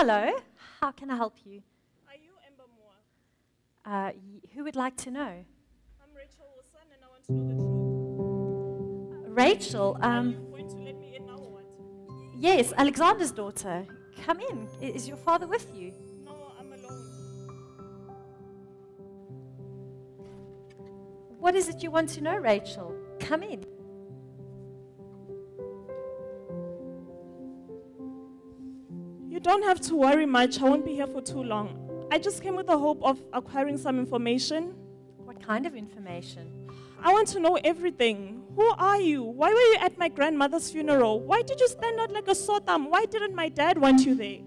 Hello, how can I help you? Are you Ember Moore? Who would like to know? I'm Rachel Wilson and I want to know the truth. Rachel, Are you going to let me in now or what? yes, Alexander's daughter. Come in. Is your father with you? No, I'm alone. What is it you want to know, Rachel? Come in. You don't have to worry much. I won't be here for too long. I just came with the hope of acquiring some information. What kind of information? I want to know everything. Who are you? Why were you at my grandmother's funeral? Why did you stand out like a sore thumb? Why didn't my dad want you there?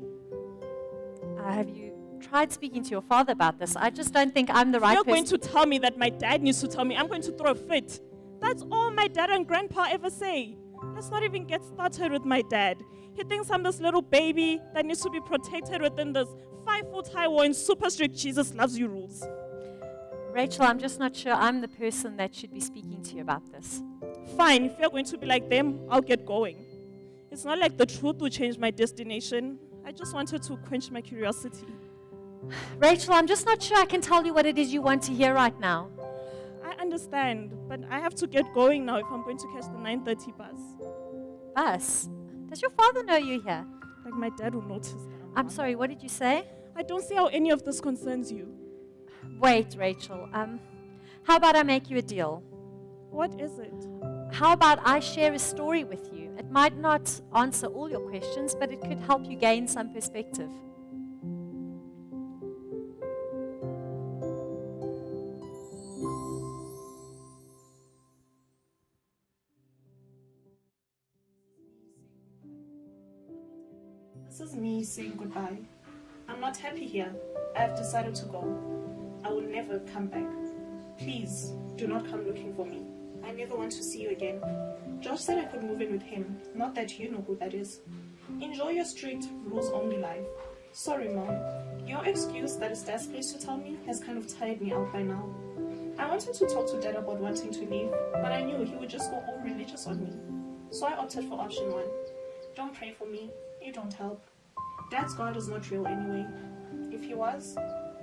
Have you tried speaking to your father about this? I just don't think I'm the right You're person. going to tell me that my dad needs to tell me. I'm going to throw a fit. That's all my dad and grandpa ever say. Let's not even get started with my dad. He thinks I'm this little baby that needs to be protected within this 5-foot high wall and super strict Jesus loves you rules. Rachel, I'm just not sure I'm the person that should be speaking to you about this. Fine, if you're going to be like them, I'll get going. It's not like the truth will change my destination. I just wanted to quench my curiosity. Rachel, I'm just not sure I can tell you what it is you want to hear right now. I understand, but I have to get going now if I'm going to catch the 9:30 bus. Bus? Does your father know you're here? Like my dad will notice that. I'm sorry, what did you say? I don't see how any of this concerns you. Wait, Rachel. How about I make you a deal? What is it? How about I share a story with you? It might not answer all your questions, but it could help you gain some perspective. This is me saying goodbye. I'm not happy here. I have decided to go. I will never come back. Please, do not come looking for me. I never want to see you again. Josh said I could move in with him. Not that you know who that is. Enjoy your strict, rules-only life. Sorry, Mom. Your excuse that it's Dad's place to tell me has kind of tired me out by now. I wanted to talk to Dad about wanting to leave, but I knew he would just go all religious on me. So I opted for option 1. Don't pray for me. You don't help. Dad's God is not real anyway. If he was,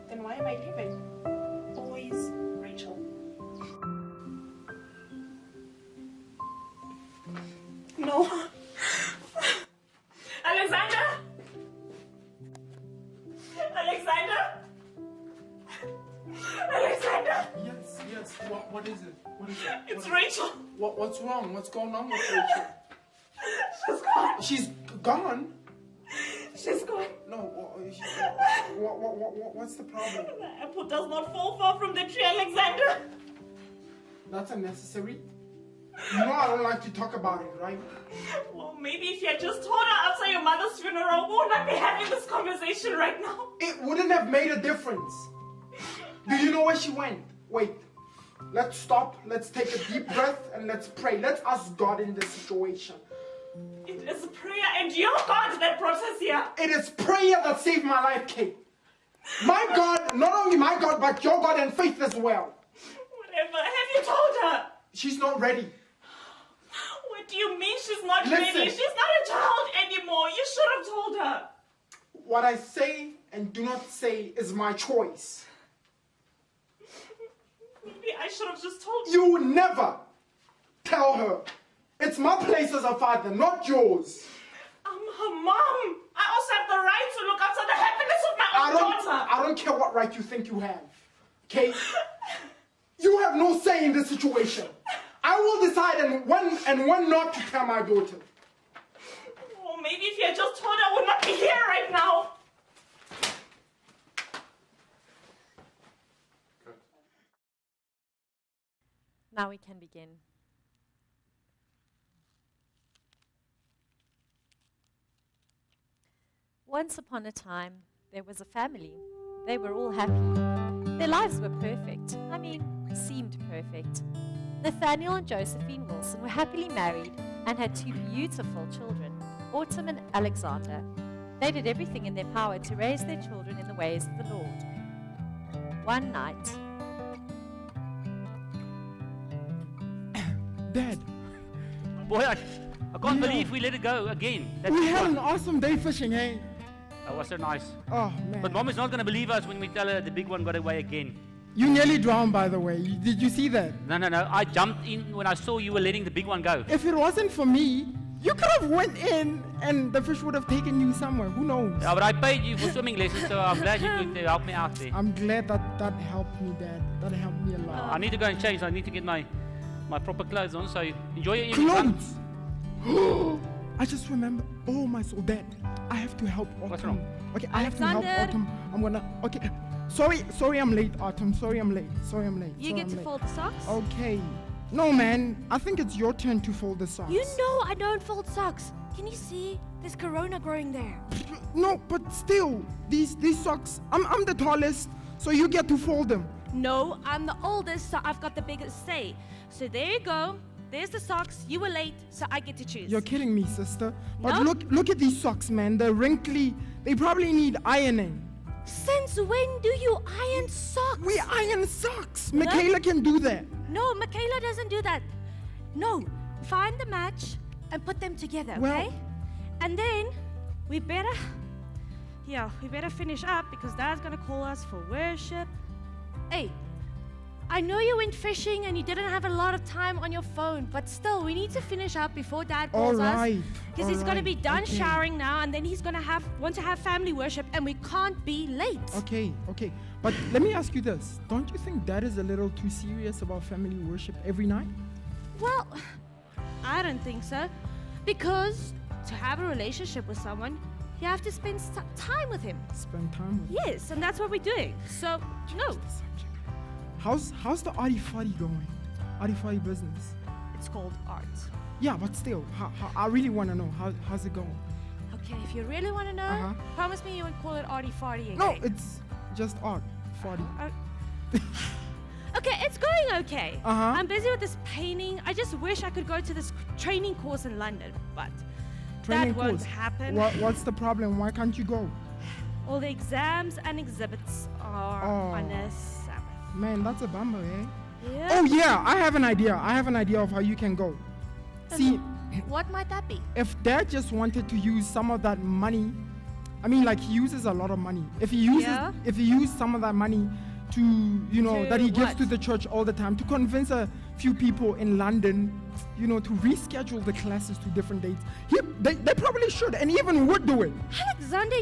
then why am I leaving? Always, Rachel. No. Alexander? Alexander? Alexander? Yes. What is it? What is it? It's Rachel. What's wrong? What's going on with Rachel? She's gone. She's gone? She's gone. No, what's the problem? The apple does not fall far from the tree, Alexander. That's unnecessary. You know I don't like to talk about it, right? Well, maybe if you had just told her after your mother's funeral, we would not be having this conversation right now. It wouldn't have made a difference. Do you know where she went? Wait. Let's stop. Let's take a deep breath and let's pray. Let's ask God in this situation. It is prayer and your God that brought us here. It is prayer that saved my life, Kate. My God, not only my God, but your God and faith as well. Whatever. Have you told her? She's not ready. What do you mean she's not Listen. ready? She's not a child anymore. You should have told her. What I say and do not say is my choice. Maybe I should have just told You would never tell her. It's my place as a father, not yours. I'm her mom. I also have the right to look after the happiness of my own daughter. I don't care what right you think you have. Okay? You have no say in this situation. I will decide when not to tell my daughter. Well, maybe if you had just told her, I would not be here right now. Now we can begin. Once upon a time, there was a family. They were all happy. Their lives were perfect. I mean, seemed perfect. Nathaniel and Josephine Wilson were happily married and had 2 beautiful children, Autumn and Alexander. They did everything in their power to raise their children in the ways of the Lord. One night, Dad, Boy, I can't believe we let it go again. we had an awesome day fishing, hey? That was so nice. Oh, man. But Mom is not going to believe us when we tell her the big one got away again. You nearly drowned, by the way. Did you see that? No. I jumped in when I saw you were letting the big one go. If it wasn't for me, you could have went in and the fish would have taken you somewhere. Who knows? Yeah, but I paid you for swimming lessons, so I'm glad you're going to help me out there. I'm glad that helped me, Dad. That helped me a lot. I need to go and change. I need to get my proper clothes on, so enjoy your evening, son. Clothes! I just remember. Oh, my soul, Dad. I have to help Autumn. What's wrong? Okay, I have to help Autumn. I'm gonna. Okay. Sorry, I'm late, Autumn. Sorry, I'm late. You get to fold the socks? Okay. No, man. I think it's your turn to fold the socks. You know I don't fold socks. Can you see? There's corona growing there. No, but still, these socks. I'm the tallest, so you get to fold them. No, I'm the oldest, so I've got the biggest say. So there you go. There's the socks. You were late, so I get to choose. You're kidding me, sister. But No. look at these socks, man. They're wrinkly. They probably need ironing. Since when do you iron socks? We iron socks. Michaela can do that. No, Michaela doesn't do that. No, find the match and put them together, okay? Well- And then we better finish up because Dad's gonna call us for worship. Hey, I know you went fishing and you didn't have a lot of time on your phone, but still, we need to finish up before Dad calls us. Alright. Because he's gonna be done Okay. showering now, and then he's gonna want to have family worship, and we can't be late. Okay. But let me ask you this. Don't you think Dad is a little too serious about family worship every night? Well, I don't think so. Because to have a relationship with someone, you have to spend time with him. Spend time with Yes, and that's what we're doing. So, no. the subject. How's the Artie Farty going? Artie Farty business. It's called art. Yeah, but still, how I really want to know. How's it going? Okay, if you really want to know, Uh-huh. promise me you won't call it arty farty again. No, it's just art. Farty. Okay, it's going okay. Uh-huh. I'm busy with this painting. I just wish I could go to this training course in London, but Training that won't course. happen. What's the problem? Why can't you go? All the exams and exhibits are on a Sabbath. Man, that's a bummer, eh? Yeah. Oh yeah, I have an idea. of how you can go. See, What might that be? if Dad just wanted to use some of that money, I mean, like he uses a lot of money. If he used some of that money to, To that he gives what? to the church all the time, to convince a few people in London, to reschedule the classes to different dates, they probably should, and even would do it. Alexander,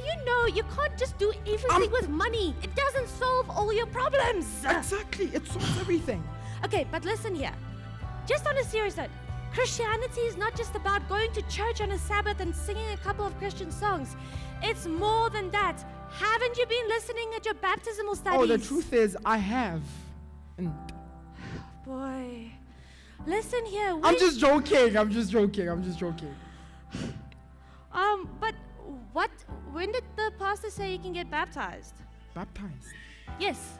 you can't just do everything with money. It doesn't solve all your problems. Exactly, it solves everything. Okay, but listen here. Just on a serious note, Christianity is not just about going to church on a Sabbath and singing a couple of Christian songs. It's more than that. Haven't you been listening at your baptismal studies? Oh, the truth is, I have. And Boy, listen here. I'm just joking. But when did the pastor say you can get baptized? Baptized. Yes.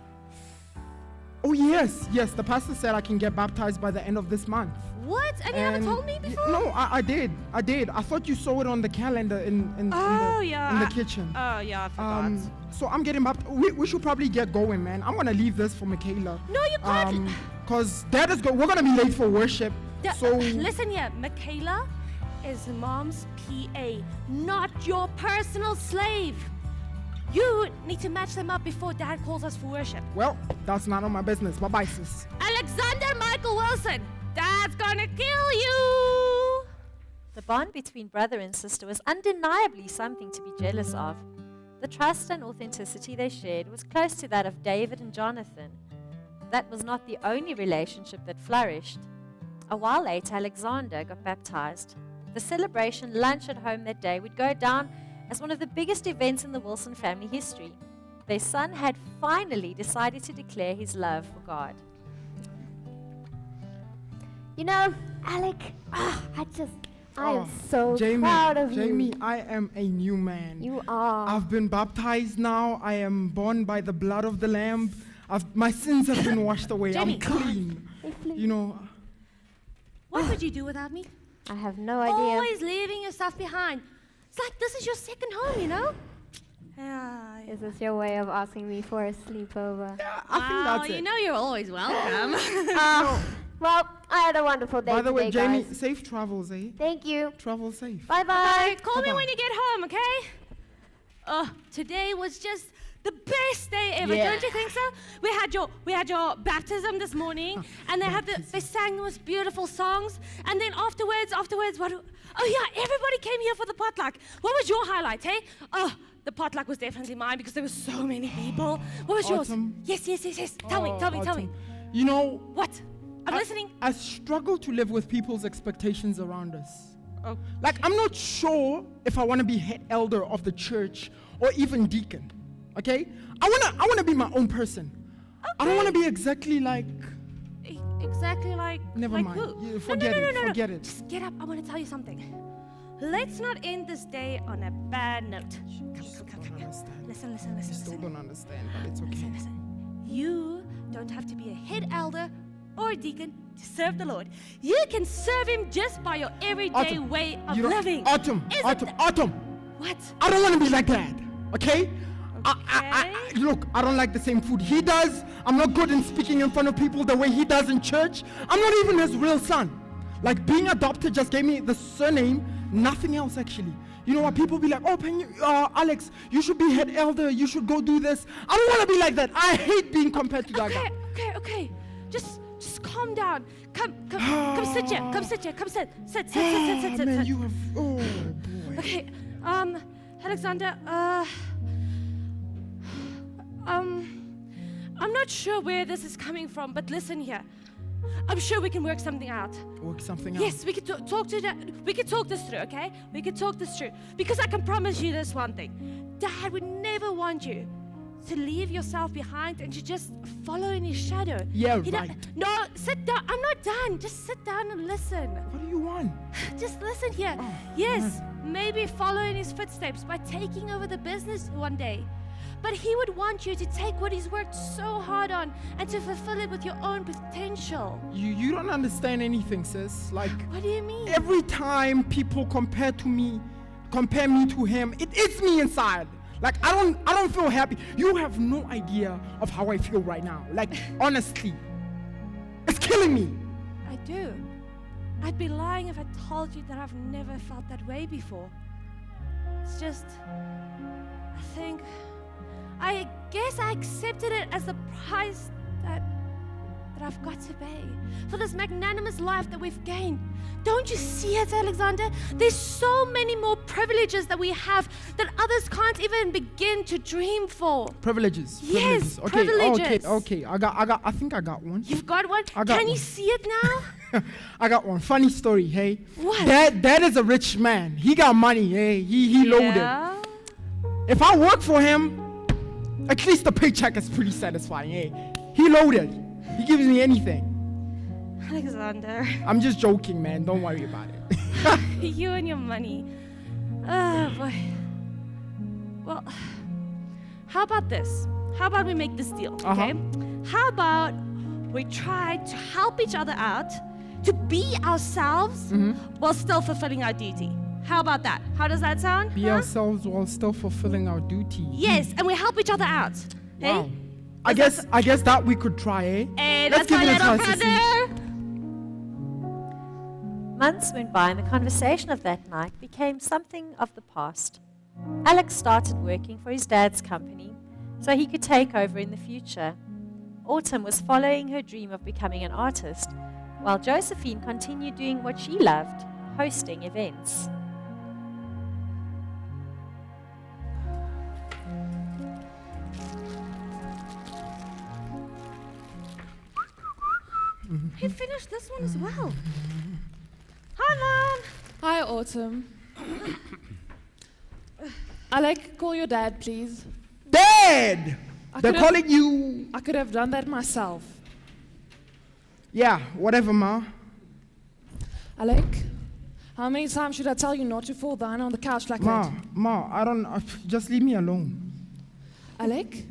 Oh, yes. The pastor said I can get baptized by the end of this month. What? And you haven't told me before? No, I did. I thought you saw it on the calendar in the kitchen. Oh, yeah, I forgot. So I'm getting baptized. We should probably get going, man. I'm gonna leave this for Michaela. No, you can't. Cause Dad is we're gonna be late for worship. So Listen here, Michaela is Mom's PA, not your personal slave. You need to match them up before Dad calls us for worship. well, that's none of my business. Bye-bye, sis. Alexander Michael Wilson, Dad's gonna kill you. The bond between brother and sister was undeniably something to be jealous of. The trust and authenticity they shared was close to that of David and Jonathan. That was not the only relationship that flourished. A while later, Alexander got baptized. The celebration lunch at home that day would go down as one of the biggest events in the Wilson family history. Their son had finally decided to declare his love for God. Alec, I am so proud of you. Jamie, I am a new man. You are. I've been baptized now. I am born by the blood of the Lamb. My sins have been washed away. Jamie, I'm clean. What would you do without me? I have no idea. Always leaving your stuff behind. It's like this is your second home, Yeah. Is this your way of asking me for a sleepover? I think that's it. You're always welcome. Well, I had a wonderful day By the way, today, Jamie, guys. safe travels, eh? Thank you. Travel safe. Bye-bye. Call me Bye-bye. when you get home, okay? Oh, today was just the best day ever, Yeah. don't you think so? We had your baptism this morning, and they sang the most beautiful songs, and then afterwards, oh yeah, everybody came here for the potluck. What was your highlight, hey? Oh, the potluck was definitely mine because there were so many people. What was Autumn. yours? Yes. Tell me. Autumn. You know, What? I'm listening. I struggle to live with people's expectations around us. Oh. Like, I'm not sure if I want to be head elder of the church or even deacon. Okay? I wanna be my own person. I don't want to be exactly like. Exactly like. Never like mind. Who? Yeah, forget it. No. Forget it. Just get up. I want to tell you something. Let's not end this day on a bad note. Come. Understand. Listen. Still don't understand, but it's okay. Listen. You don't have to be a head elder or a deacon to serve the Lord. You can serve Him just by your everyday Autumn, way of you don't- living. Autumn. What? I don't want to be like that. Okay? Look, I don't like the same food he does. I'm not good in speaking in front of people the way he does in church. I'm not even his real son. Like, being adopted just gave me the surname, nothing else actually. You know what? People be like, oh, Alex, you should be head elder. You should go do this. I don't want to be like that. I hate being compared to that guy. Okay. Just calm down. Come sit here. Come sit. Sit. Man, you have. Oh boy. Okay. Alexander. I'm not sure where this is coming from, but listen here. I'm sure we can work something out. Work something out. Yes, we could talk this through, okay? We could talk this through. Because I can promise you this one thing. Dad would never want you to leave yourself behind and to just follow in his shadow. Yeah, You know- right. No, sit down. I'm not done. Just sit down and listen. What do you want? Just listen here. Oh, Yes, maybe follow in his footsteps by taking over the business one day. But he would want you to take what he's worked so hard on and to fulfill it with your own potential. You don't understand anything, sis. Like, What do you mean? every time people compare me to him, it eats me inside. Like, I don't feel happy. You have no idea of how I feel right now. Like, honestly, it's killing me. I do. I'd be lying if I told you that I've never felt that way before. It's just, I guess I accepted it as the price that I've got to pay for this magnanimous life that we've gained. Don't you see it, Alexander? There's so many more privileges that we have that others can't even begin to dream for. Privileges. Yes, Okay, privileges. Okay. I think I got one. You've got one? I got Can you one. see it now? I got one. Funny story, hey. What? Dad is a rich man. He got money, hey. He loaded. Yeah? If I work for him, at least the paycheck is pretty satisfying, hey. He loaded. He gives me anything. Alexander, I'm just joking, man. Don't worry about it. you and your money. Oh, boy. Well, how about this? How about we make this deal, okay? How about we try to help each other out, to be ourselves while still fulfilling our duty? How about that? How does that sound? Be ourselves while still fulfilling our duty. Yes, and we help each other out. Wow. Hey? I guess that we could try, eh? Hey, Let's that's give my it a little try, sissy. brother. Months went by and the conversation of that night became something of the past. Alex started working for his dad's company so he could take over in the future. Autumn was following her dream of becoming an artist, while Josephine continued doing what she loved, hosting events. He finished this one as well. Hi, Mom. Hi, Autumn. Alec, call your dad, please. Dad! They're could've- calling you. I could have done that myself. Yeah, whatever, Ma. Alec, how many times should I tell you not to fall down on the couch like that? Ma, I don't. Just leave me alone. Alec,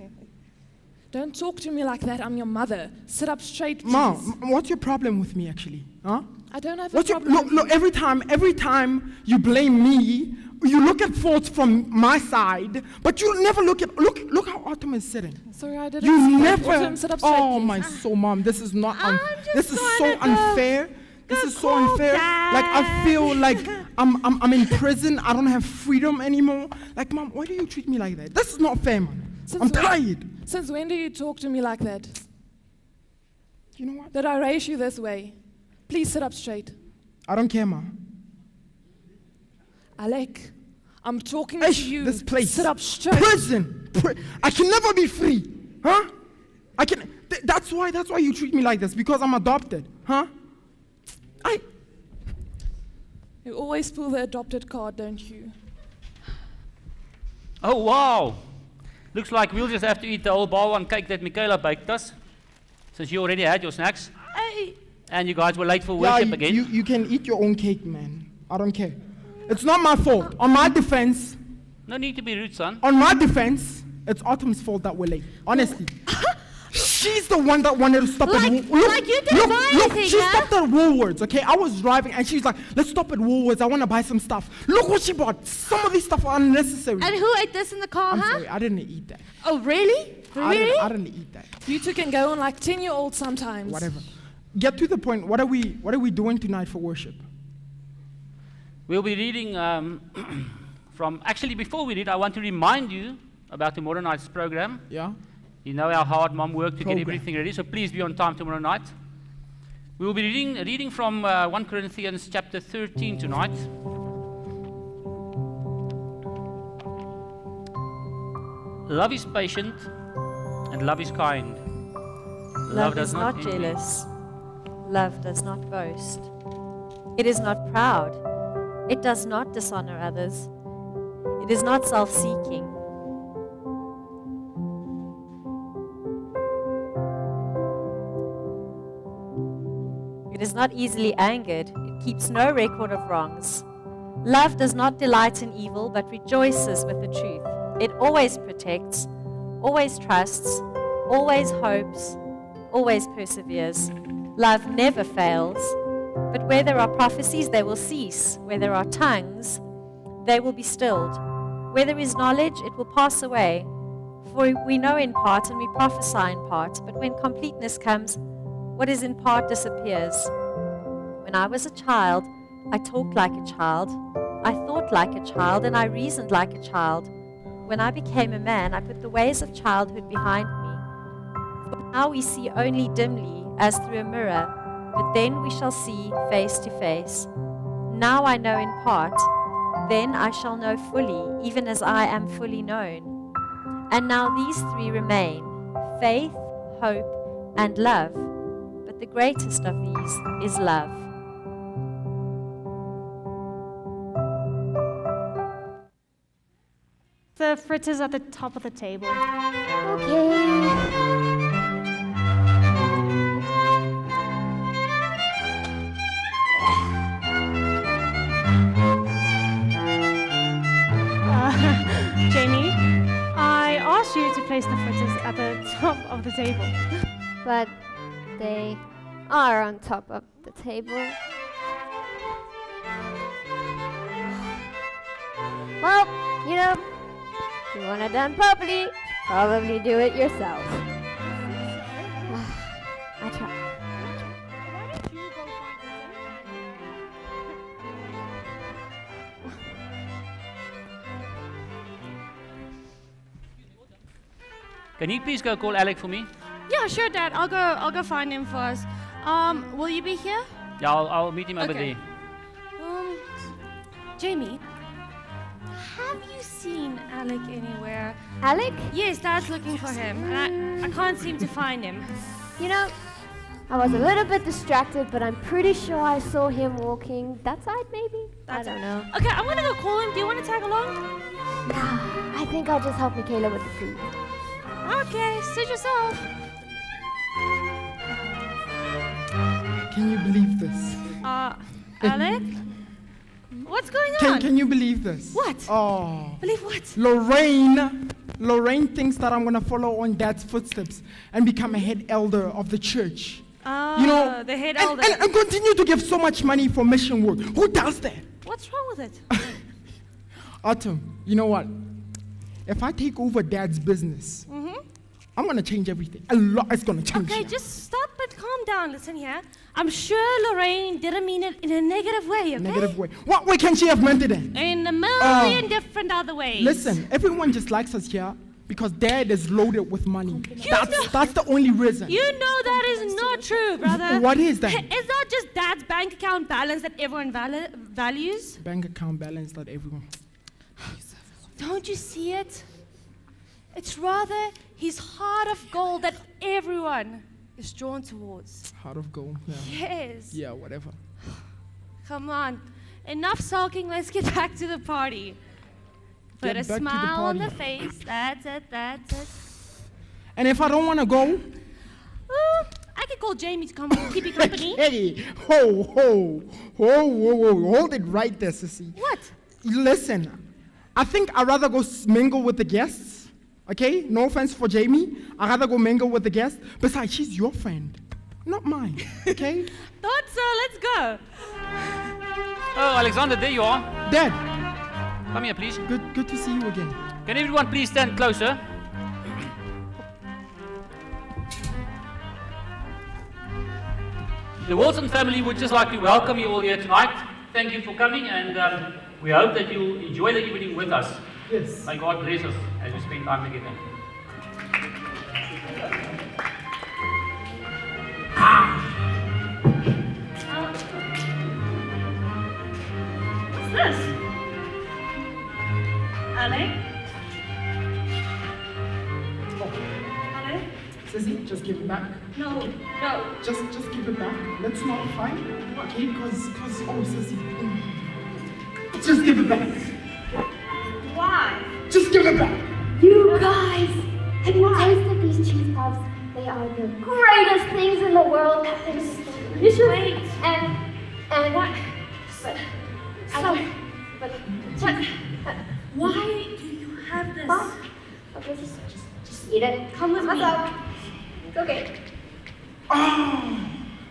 don't talk to me like that. I'm your mother. Sit up straight, please. Ma, what's your problem with me, actually? Huh? I don't have What's a your, problem. look, every time you blame me, you look at faults from my side, but you never look how Autumn is sitting. Sorry, I didn't. You see that. never. Autumn, sit up straight, Oh please. my soul, Mom, this is not. I'm just This is so trying to go. unfair. this is so unfair. Like, I feel like I'm in prison. I don't have freedom anymore. Like, Mom, why do you treat me like that? This is not fair, man. I'm tired. Since when do you talk to me like that? You know what? Did I raise you this way? Please sit up straight. I don't care, Ma. Alec, I'm talking to you. This place. Sit up straight. Prison. I can never be free. Huh? I can. That's why you treat me like this, because I'm adopted. Huh? You always pull the adopted card, don't you? Oh, wow. Looks like we'll just have to eat the whole bar one cake that Michaela baked us, since you already had your snacks. And you guys were late for worship again. You can eat your own cake, man. I don't care. It's not my fault. On my defense. No need to be rude, son. On my defense, it's Autumn's fault that we're late. Honestly. She's the one that wanted to stop at Woolworths. Like you didn't buy anything, she stopped at Woolworths, okay? I was driving and she's like, let's stop at Woolworths. I want to buy some stuff. Look what she bought. Some of these stuff are unnecessary. And who ate this in the car, I'm sorry, I didn't eat that. Oh, really? Really? I didn't eat that. You two can go on like 10-year-olds sometimes. Whatever. Get to the point. What are we doing tonight for worship? We'll be reading from... Actually, before we read, I want to remind you about tomorrow night's program. Yeah? You know how hard Mom worked to get everything ready, so please be on time tomorrow night. We will be reading from 1 Corinthians chapter 13 tonight. Love is patient and love is kind. Love is not jealous. Love does not boast. It is not proud. It does not dishonor others. It is not self-seeking. It is not easily angered. It keeps no record of wrongs. Love does not delight in evil, but rejoices with the truth. It always protects, always trusts, always hopes, always perseveres. Love never fails. But where there are prophecies, they will cease. Where there are tongues, they will be stilled. Where there is knowledge, it will pass away. For we know in part and we prophesy in part. But when completeness comes, what is in part disappears. When I was a child, I talked like a child. I thought like a child, and I reasoned like a child. When I became a man, I put the ways of childhood behind me. For now we see only dimly, as through a mirror, but then we shall see face to face. Now I know in part, then I shall know fully, even as I am fully known. And now these three remain, faith, hope, and love. But the greatest of these is love. The fritters at the top of the table. Okay. Jamie, I asked you to place the fritters at the top of the table. But they are on top of the table. Well, you know, if you want it done properly, probably do it yourself. I try. Can you please go call Alec for me? Yeah, sure, Dad. I'll go find him for us. Will you be here? Yeah, I'll meet him over Okay. there. Jamie, have you seen Alec anywhere? Alec? Yes, Dad's looking for him, and I can't seem to find him. You know, I was a little bit distracted, but I'm pretty sure I saw him walking that side, maybe? I don't know. Okay, I'm gonna go call him. Do you want to tag along? Nah, I think I'll just help Michaela with the food. Okay, suit yourself. Can you believe this? Alec? What's going on? Can you believe this? What? Oh. Believe what? Lorraine thinks that I'm going to follow on Dad's footsteps and become a head elder of the church. You know, the head elder. And continue to give so much money for mission work. Who does that? What's wrong with it? Autumn, you know what? If I take over Dad's business, I'm going to change everything. A lot is going to change. Okay, now. just stop it calm down. Listen here. I'm sure Lorraine didn't mean it in a negative way, okay? Negative way. What way can she have meant it in? In a million different other ways. Listen, everyone just likes us here because Dad is loaded with money. That's the only reason. You know that is not true, brother. What is that? It's not just Dad's bank account balance that everyone values. Bank account balance that everyone... Don't you see it? It's rather his heart of gold that everyone is drawn towards. Heart of gold, yeah. Yes. Yeah, whatever. Come on. Enough sulking, let's get back to the party. Put a Get back to the smile on party. the face. That's it, that's it. And if I don't want to go? I could call Jamie to come keep you company. Hey, whoa. Hold it right there, sissy. What? Listen, I think I'd rather go mingle with the guests, okay? No offense for Jamie. I'd rather go mingle with the guests. Besides, she's your friend, not mine, okay? Thought so, let's go. Oh, Alexander, there you are. Dad, Come here, please. good to see you again. Can everyone please stand closer? The Wilson family would just like to welcome you all here tonight. Thank you for coming, and we hope that you enjoy the evening with us. Yes. May God bless us as we spend time together. What's this? Ale? Ale? Sissy, just give it back. No. Just give it back. Let's not fight, okay? Because, oh, Sissy. Just give it back. Why? Just give it back. You guys, have you tasted these cheese puffs? They are the greatest things in the world. They're so delicious. Wait. And what? Why do you have this? What? Okay, just eat it. Come with me. It's okay. Oh.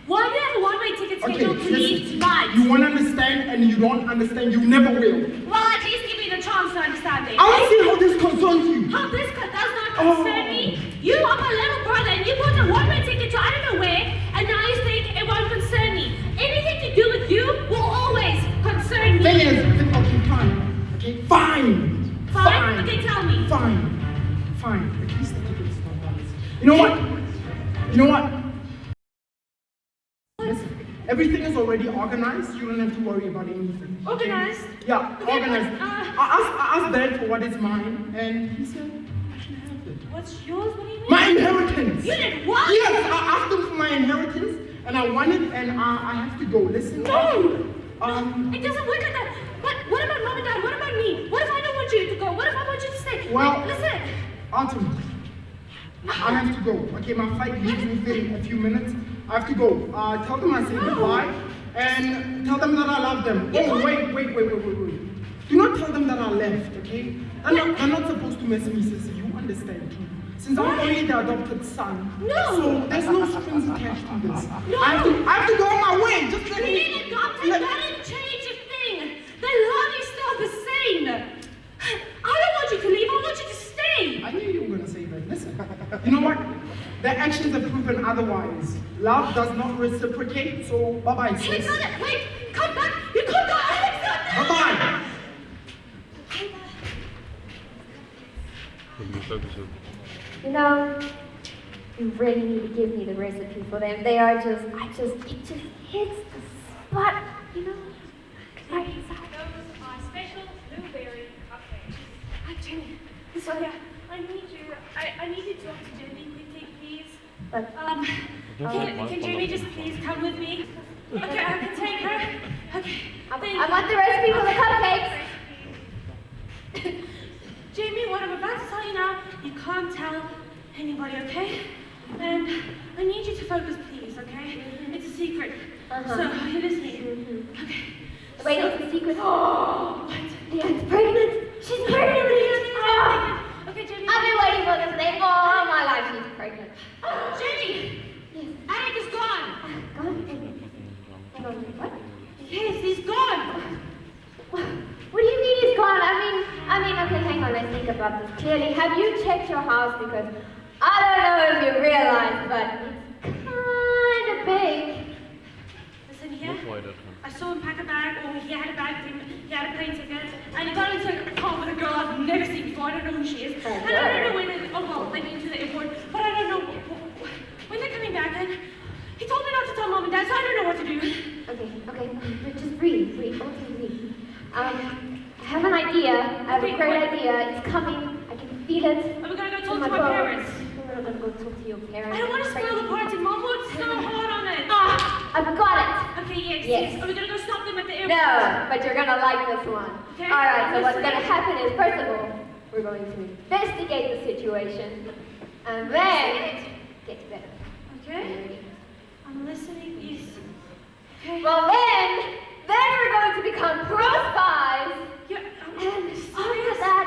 Why do you have a one-way ticket scheduled to leave listen. tonight? You won't understand and you don't understand. You never will. Well, at least give me the chance to understand it. I want to see how this concerns you. How this does not concern me? You are my little brother and you bought a one-way ticket to I don't know where, and now you think it won't concern me. Anything to do with you will always concern me. Thing is, okay, fine. Okay, fine. Fine? Okay, tell me. Fine. At least the ticket's not valid. You know what? Listen, everything is already organized. You don't have to worry about anything. Okay? Organized? Yeah, Okay, organized. but, I asked Dad for what is mine, and he said I should have it. What's yours? What do you mean? My inheritance. You did what? Yes, I asked him for my inheritance, and I want it, and I have to go. Listen. No! It doesn't work like that. What about Mom and Dad? What about me? What if I don't want you to go? What if I want you to stay? Well, listen. Autumn, I have to go. Okay, my flight leaves within a few minutes. I have to go. Tell them I say goodbye, and tell them that I love them. Oh, wait. Do not tell them that I left, okay? They're not supposed to mess me, sister. You understand? Since I'm only the adopted son. No. So there's no strings attached to this. No. I have to go on my way. Just let me. Being adopted doesn't change a thing. The love is still the same. I don't want you to leave. I want you to stay. I knew you were going to say that. Listen, you know what? Their actions have proven otherwise. Love does not reciprocate, so bye-bye, sis. Alexander, wait. Come back. You can't go, Alexander. Bye-bye. You know, you really need to give me the recipe for them. They are just, it just hits the spot, you know? Right inside. Those are special blueberry cupcakes. Jenny, sorry, I need to talk to Jenny quickly, please. But, Can Jamie just please come with me? Okay, I can take her. Okay. I want the recipe for the cupcakes. Jamie, what I'm about to tell you now, you can't tell anybody, okay? And I need you to focus, please, okay? It's a secret. So, you're listening. Okay. Wait, it's a secret. Oh, what? Leanne's pregnant. She's pregnant. Okay, Jamie. I've been waiting for this day all my life. She's pregnant. Jamie! Yes. Alec is gone! Gone? What? Yes, he's gone! What do you mean he's gone? I mean, okay, hang on, let's think about this clearly. Have you checked your house? Because I don't know if you realize, but it's kind a bake. Listen here. I saw him pack a bag, or he had a bag with him. He had a plane ticket, and he got into a car with a girl I've never seen before. I don't know who she is. And I don't know when they've been to the airport, but I don't know when they're coming back. And he told me not to tell Mom and Dad, so I don't know what to do. Okay, just breathe, okay, breathe. I have an idea. I have a great idea. It's coming. I can feel it. Are we gonna go talk to my parents? We're gonna go talk to your parents. I don't want to spoil the party. Mom worked so hard on it. I've got it. Okay, yes. Are we gonna go stop them at the airport? No, but you're gonna like this one. Okay. Alright, so what's gonna happen is, first of all, we're going to investigate the situation, and then get better. Okay. I'm listening, yes. Okay. Well then we're going to become pro spies. And after that,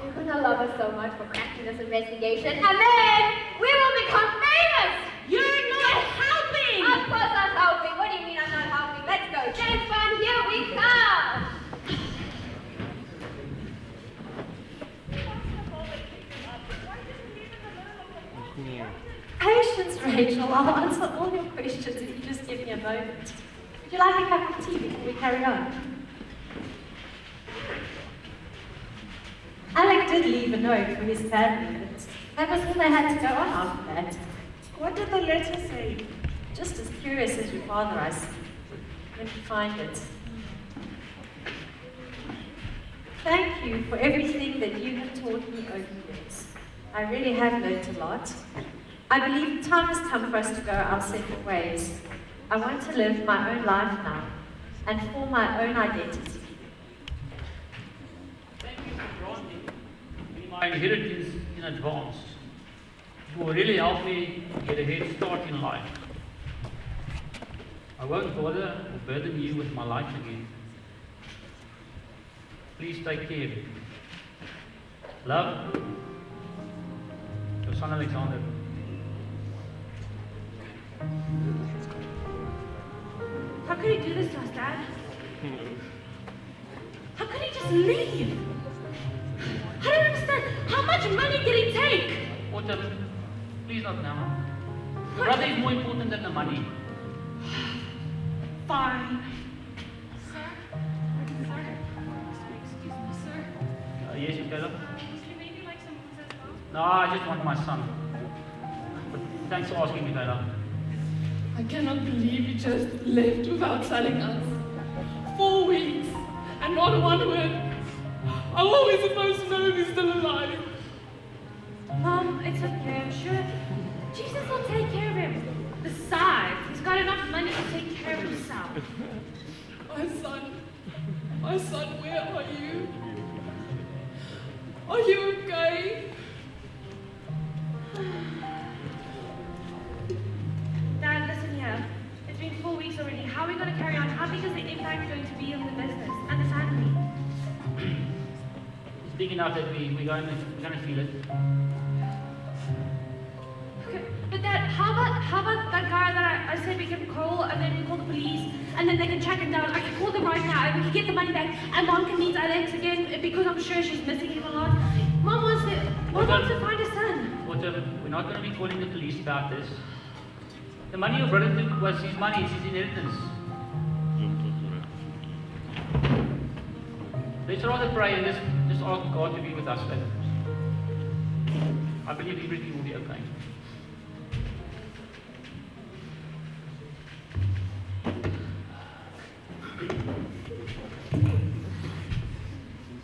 you're gonna love us so much for cracking this investigation, and then we will become famous. You're not helping. Of course I'm helping. What do you mean I'm not helping? Let's go. James Bond, here we come. Patience, Rachel. I'll answer all your questions if you just give me a moment. Would you like a cup of tea before we carry on? Alec did leave a note for his family, but that was all they had to go on after that. What did the letter say? Just as curious as your father, I went to find it. Thank you for everything that you have taught me over the years. I really have learned a lot. I believe the time has come for us to go our separate ways. I want to live my own life now and form my own identity. Thank you for granting me my inheritance in advance. It will really help me get a head start in life. I won't bother or burden you with my life again. Please take care of it. Love, your son Alexander. How could he do this to us, Dad? How could he just leave? I don't understand. How much money did he take? Autumn, please not now. Your brother is more important than the money. Fine. Yes, Michaela? Would you maybe like some booze as well? No, I just want my son. But thanks for asking, Michaela. I cannot believe you just left without telling us. 4 weeks, and not one word. How are we supposed to know if he's still alive? Mom, it's okay, I'm sure Jesus will take care of him. Besides, he's got enough money to take care of himself. My son, where are you? Are you okay? Dad, listen here. It's been 4 weeks already. How are we going to carry on? How big is the impact going to be on the business and the family? It's big enough that we're going to feel it. Okay, but Dad, how about that guy that I said we can call, and then we call the police, and then they can track him down? I can call them right now, and we can get the money back, and Mom can meet Alex again, because I'm sure she's missing him a lot. Mom wants to find her son. Autumn, we're not going to be calling the police about this. The money your brother took was his money, it's his inheritance. Let's rather pray and just ask God to be with us. I believe everything will be okay.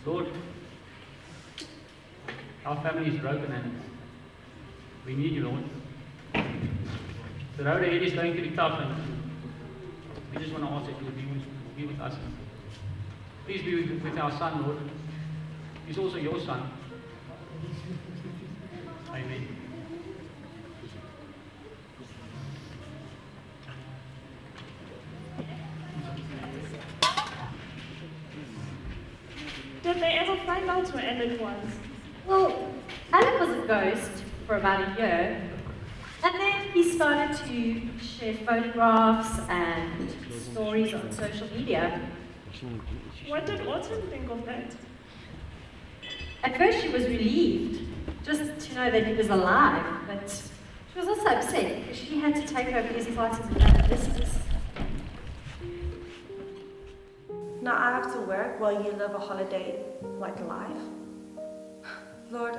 Lord, our family is broken and we need you, Lord. The road ahead is going to be tough, and we just want to ask that you will be with us. Please be with our son, Lord. He's also your son. Amen. Did they ever find out where Alec was? Well, Alec was a ghost for about a year, and then he started to share photographs and stories on social media. What did Autumn think of that? At first she was relieved, just to know that he was alive, but she She was also upset because she had to take over his part as a family business. Now I have to work while you live a holiday-like life. Lord,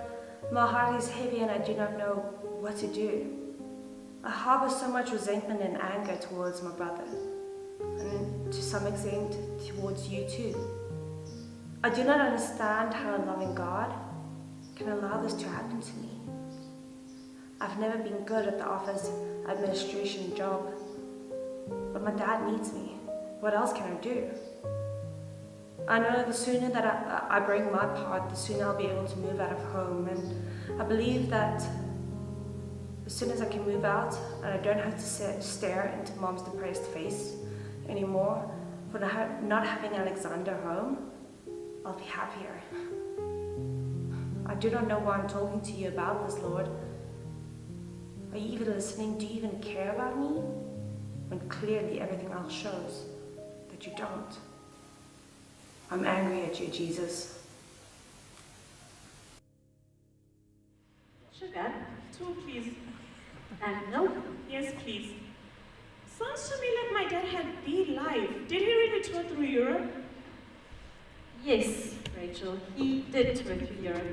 my heart is heavy and I do not know what to do. I harbor so much resentment and anger towards my brother, and to some extent towards you too. I do not understand how a loving God can allow this to happen to me. I've never been good at the office administration job, but my dad needs me. What else can I do? I know the sooner that I bring my part, the sooner I'll be able to move out of home, and I believe that as soon as I can move out and I don't have to stare into Mom's depressed face anymore for not having Alexander home, I'll be happier. I do not know why I'm talking to you about this, Lord. Are you even listening? Do you even care about me? When clearly everything else shows that you don't. I'm angry at you, Jesus. Sugar? 2, please. And milk? Yes, please. Sounds to me like my dad had the life. Did he really tour through Europe? Yes, Rachel, he did tour through Europe.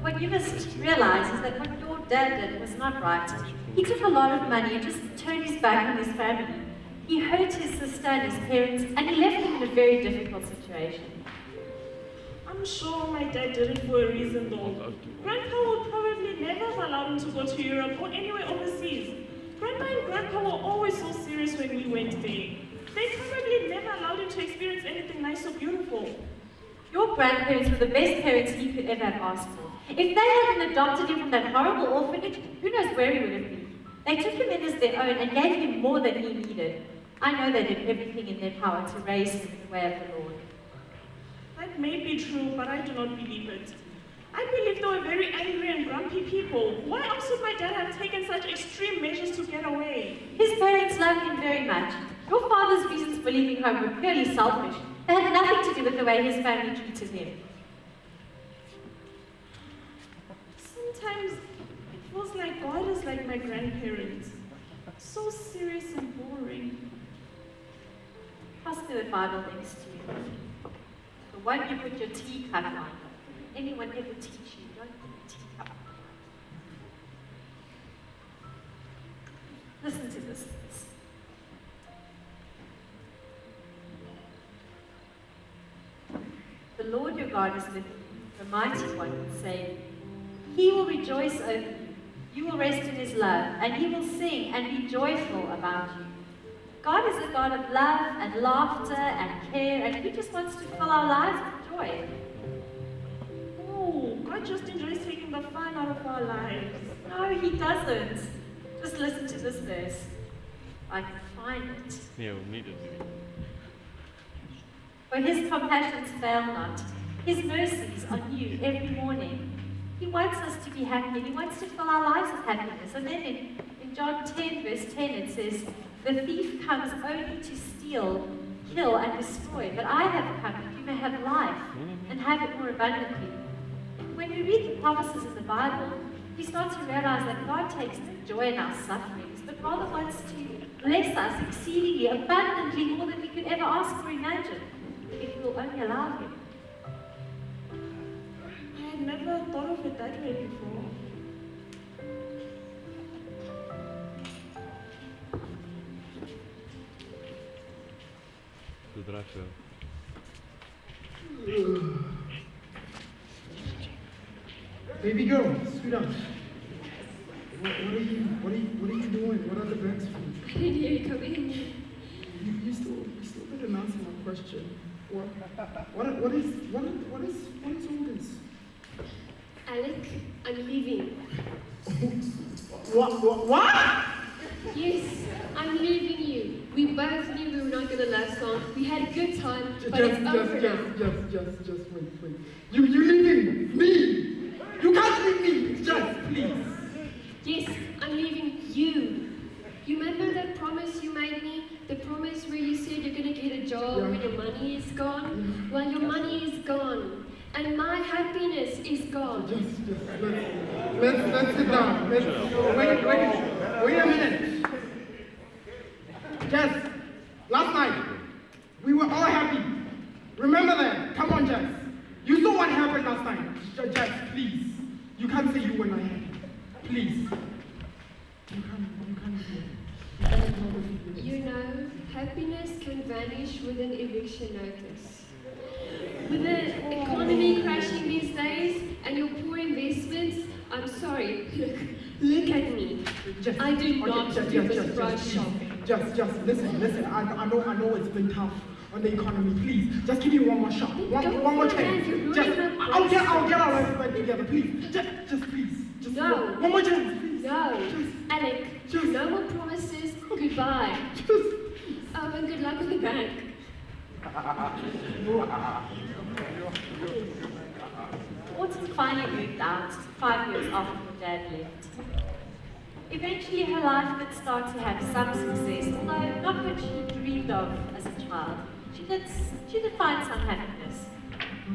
What you must realize is that what your dad did was not right. He took a lot of money and just turned his back on his family. He hurt his sister and his parents, and he left them in a very difficult situation. I'm sure my dad did it for a reason though. Grandpa would probably never have allowed him to go to Europe or anywhere overseas. Grandma and Grandpa were always so serious when we went there. They probably never allowed him to experience anything nice or beautiful. Your grandparents were the best parents he could ever have asked for. If they hadn't adopted him from that horrible orphanage, who knows where he would have been. They took him in as their own and gave him more than he needed. I know they did everything in their power to raise him in the way of the Lord. That may be true, but I do not believe it. I believe they were very angry and grumpy people. Why else would my dad have taken such extreme measures to get away? His parents loved him very much. Your father's reasons for leaving home were purely selfish. They had nothing to do with the way his family treated him. Sometimes it feels like God is like my grandparents. So serious and boring. Pass me the Bible next to you. The one you put your teacup on. Anyone ever teach you? Don't put a teacup on. Listen to this. The Lord your God is with you, the mighty one will save you. He will rejoice over you. You will rest in his love, and he will sing and be joyful about you. God is a God of love and laughter and care, and he just wants to fill our lives with joy. Oh, God just enjoys taking the fun out of our lives. No, he doesn't. Just listen to this verse. I can find it. Yeah, we need it. For his compassions fail not. His mercies are new every morning. He wants us to be happy, and he wants to fill our lives with happiness. And then in John 10, verse 10, it says, the thief comes only to steal, kill, and destroy, but I have come that you may have life and have it more abundantly. When we read the promises in the Bible, we start to realize that God takes no joy in our sufferings, but rather wants to bless us exceedingly, abundantly, more than we could ever ask or imagine, if we will only allow him. I had never thought of it that way before. Baby girl, sweetheart. What are you doing? What are the bags for? I didn't hear you come in. You still didn't answer my question. What is all this? Alec, I'm leaving. What? Yes, I'm leaving you. We both knew we were not going to last long. We had a good time, but it's over now. Just wait. You leaving me? You can't leave me. Just please. Yes, I'm leaving you. You remember that promise you made me? The promise where you said you're going to get a job when your money is gone? Well, your money is gone. And my happiness is gone. Just Let's sit down. Wait a minute. Jess, last night, we were all happy. Remember that? Come on, Jess. You saw what happened last night. Jess, please. You can't say you were not happy. Please. You can't do it. You know, happiness can vanish with an eviction notice. With the economy crashing these days and your poor investments, I'm sorry. Look at me. Just, I do not do this rush shopping. Just listen. I know it's been tough on the economy. Please, just give me one more shot. One more chance. I'll get our life back together. Please, just please. Just no. One more chance. Please. No. Alec, no more promises. Goodbye. Oh, and good luck with the bank. Autumn finally moved out 5 years after her dad left. Eventually her life did start to have some success, although not what she dreamed of as a child. She did find some happiness.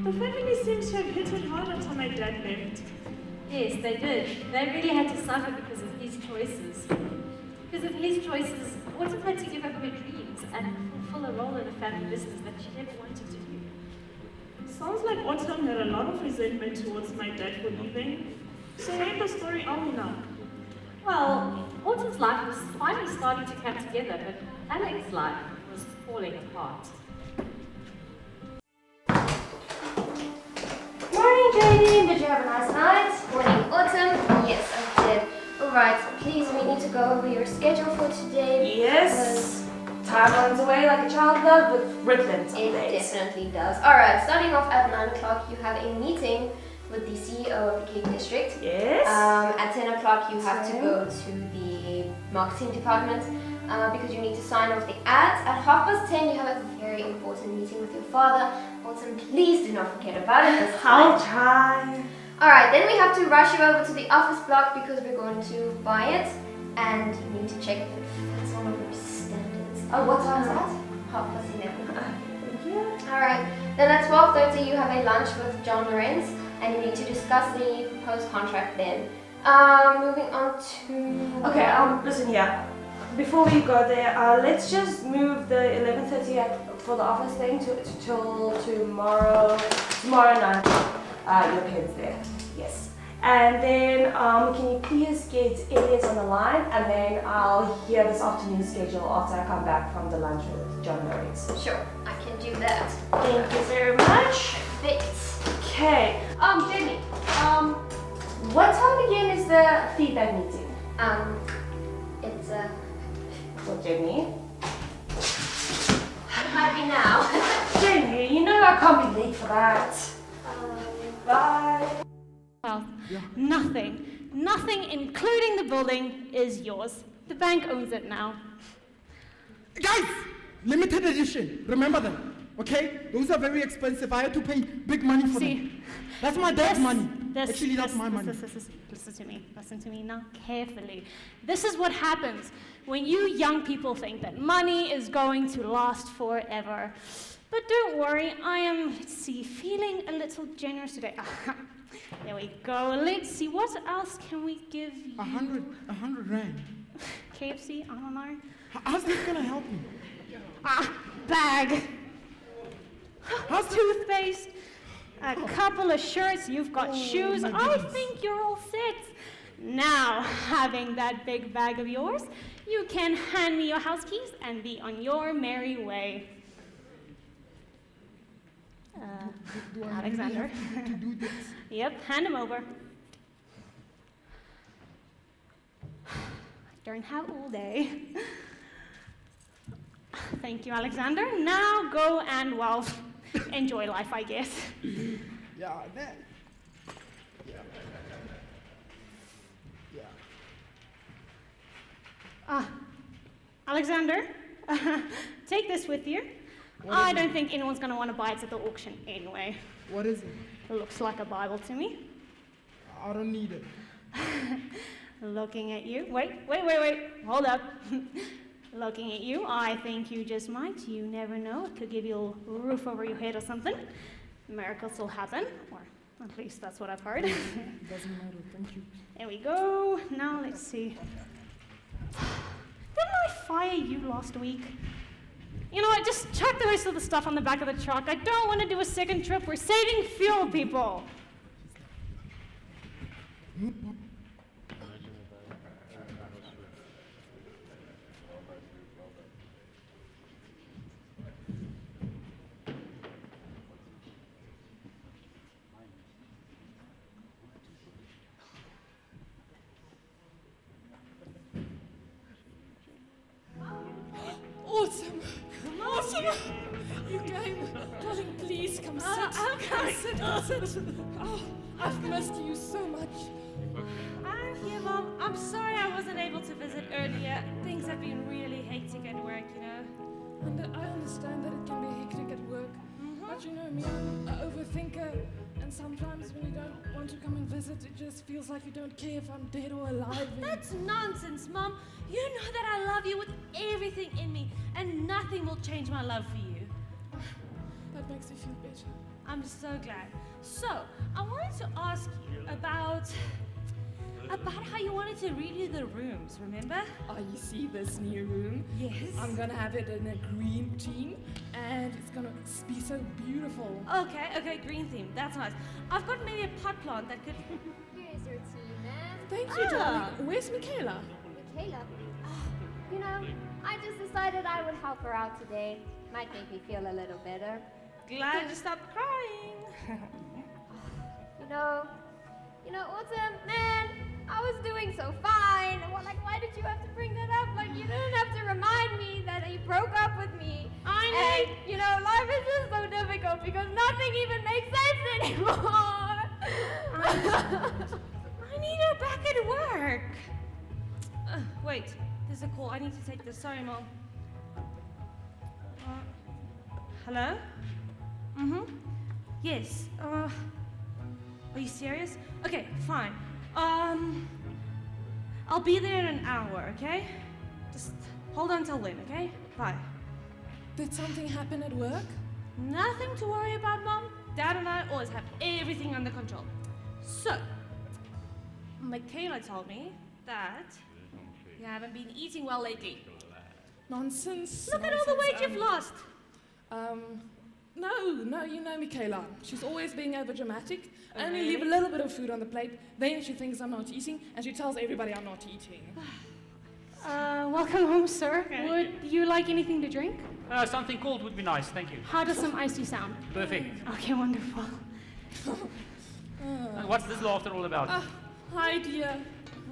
The family seems to have hit it hard until my dad left. Yes, they did. They really had to suffer because of his choices. Because of his choices, Autumn had to give up her dreams and fulfill a role in a family business that she never wanted to do. Sounds like Autumn had a lot of resentment towards my dad for leaving. So end the story, are we now? Well, Autumn's life was finally starting to come together, but Alec's life was falling apart. Morning, Jane. Did you have a nice night? Morning, Autumn. Yes, I did. Alright, please, we need to go over your schedule for today. Yes. Time runs away like a child love with ribbons on It days. definitely does. Alright, starting off at 9 o'clock, you have a meeting with the CEO of the Cape District. Yes. At 10 o'clock, you have to go to the marketing department because you need to sign off the ads. At 10:30, you have a very important meeting with your father. Autumn, please do not forget about it this time. I'll try. Alright, then we have to rush you over to the office block because we're going to buy it and you need to check if it fits all of your standards. Oh, what time is that? 11:30. Thank you. Alright, then at 12:30 you have a lunch with John Lorenz and you need to discuss the proposed contract then. Moving on to... Okay, listen here. Before we go there, let's just move the 11:30 for the office thing till tomorrow night. Your pen's there. Yes. And then can you please get Elliot on the line, and then I'll hear this afternoon's schedule after I come back from the lunch with John Lorenz. Sure, I can do that. Thank you very much. Thanks. Okay. Jenny, what time again is the feedback meeting? It's Well, Jenny. it might be now. Jenny, you know I can't be late for that. Bye. Well, nothing, including the building, is yours. The bank owns it now. Guys, limited edition. Remember them, okay? Those are very expensive. I had to pay big money for them. That's my dad's money. Actually, that's my money. Listen to me now carefully. This is what happens when you young people think that money is going to last forever. But don't worry, I am, feeling a little generous today. There we go. Let's see, what else can we give you? 100 rand. KFC? I don't know. How's this gonna help me? Bag. How's this? Toothpaste. A couple of shirts. You've got shoes. I think you're all set. Now, having that big bag of yours, you can hand me your house keys and be on your merry way. Do I Alexander. really have to do this? Yep, hand him over. I don't have all day. Thank you, Alexander. Now go and, well, enjoy life, I guess. Yeah, that. Yeah. Alexander, take this with you. I don't think anyone's going to want to buy it at the auction anyway. What is it? It looks like a Bible to me. I don't need it. Looking at you. Wait. Hold up. Looking at you, I think you just might. You never know. It could give you a roof over your head or something. Miracles will happen. Or At least that's what I've heard. Doesn't matter, thank you. There we go. Now let's see. Didn't I fire you last week? You know what, just chuck the rest of the stuff on the back of the truck. I don't want to do a second trip. We're saving fuel, people. Awesome! Awesome! You came. Darling, please come sit. Come sit. Oh, I've missed you so much. I'm here, Mom. I'm sorry I wasn't able to visit earlier. Things have been really hectic at work, you know. And I understand that it can be hectic at work. But you know me, I'm an overthinker. And sometimes when you don't want to come and visit, it just feels like you don't care if I'm dead or alive. That's nonsense, Mom. You know that I love you with everything in me, and nothing will change my love for you. That makes me feel better. I'm so glad. So, I wanted to ask you about how you wanted to redo the rooms, remember? Oh, you see this new room? Yes. I'm gonna have it in a green theme, and it's gonna be so beautiful. Okay, green theme. That's nice. I've got maybe a pot plant that could... Here's your tea, ma'am. Thank you, darling. Where's Michaela? Michaela. You know, I just decided I would help her out today. Might make me feel a little better. Glad you stopped crying. You know, Autumn, man, I was doing so fine. Why did you have to bring that up? Like, you didn't have to remind me that you broke up with me. I know. And, life is just so difficult because nothing even makes sense anymore. I need her back at work. Wait, there's a call. I need to take this. Sorry, Mom. Hello? Yes. Are you serious? Okay, fine. I'll be there in an hour, okay? Just hold on till then, okay? Bye. Did something happen at work? Nothing to worry about, Mom. Dad and I always have everything under control. So, Michaela told me that you haven't been eating well lately. Nonsense. Look at all the weight you've lost. No, you know Michaela. She's always being overdramatic. I only leave a little bit of food on the plate, then she thinks I'm not eating, and she tells everybody I'm not eating. Welcome home, sir. Okay. Would you like anything to drink? Something cold would be nice, thank you. How does some iced tea sound? Perfect. Okay, wonderful. What's this laughter all about? Hi, dear.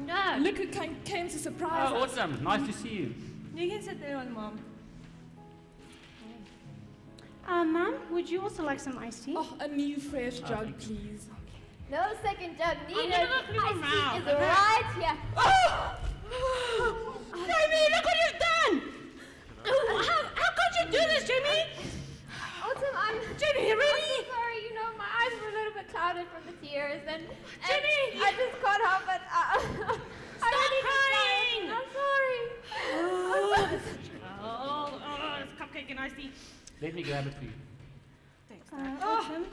No. Look who came to surprise us. Awesome. Nice to see you. You can sit there, Mom. Ma'am, would you also like some iced tea? Oh, a new fresh jug, please. No second jug needed. gonna go through my Ice tea mouth, is right here. Jamie, look what you've done! How could you do this, Jamie? Autumn, Jamie, really? I'm so sorry. My eyes were a little bit clouded from the tears, and Jenny! I just can't help it. Stop crying! I'm sorry. Oh, it's cupcake and iced tea. Let me grab it for you. Thanks, Dad. I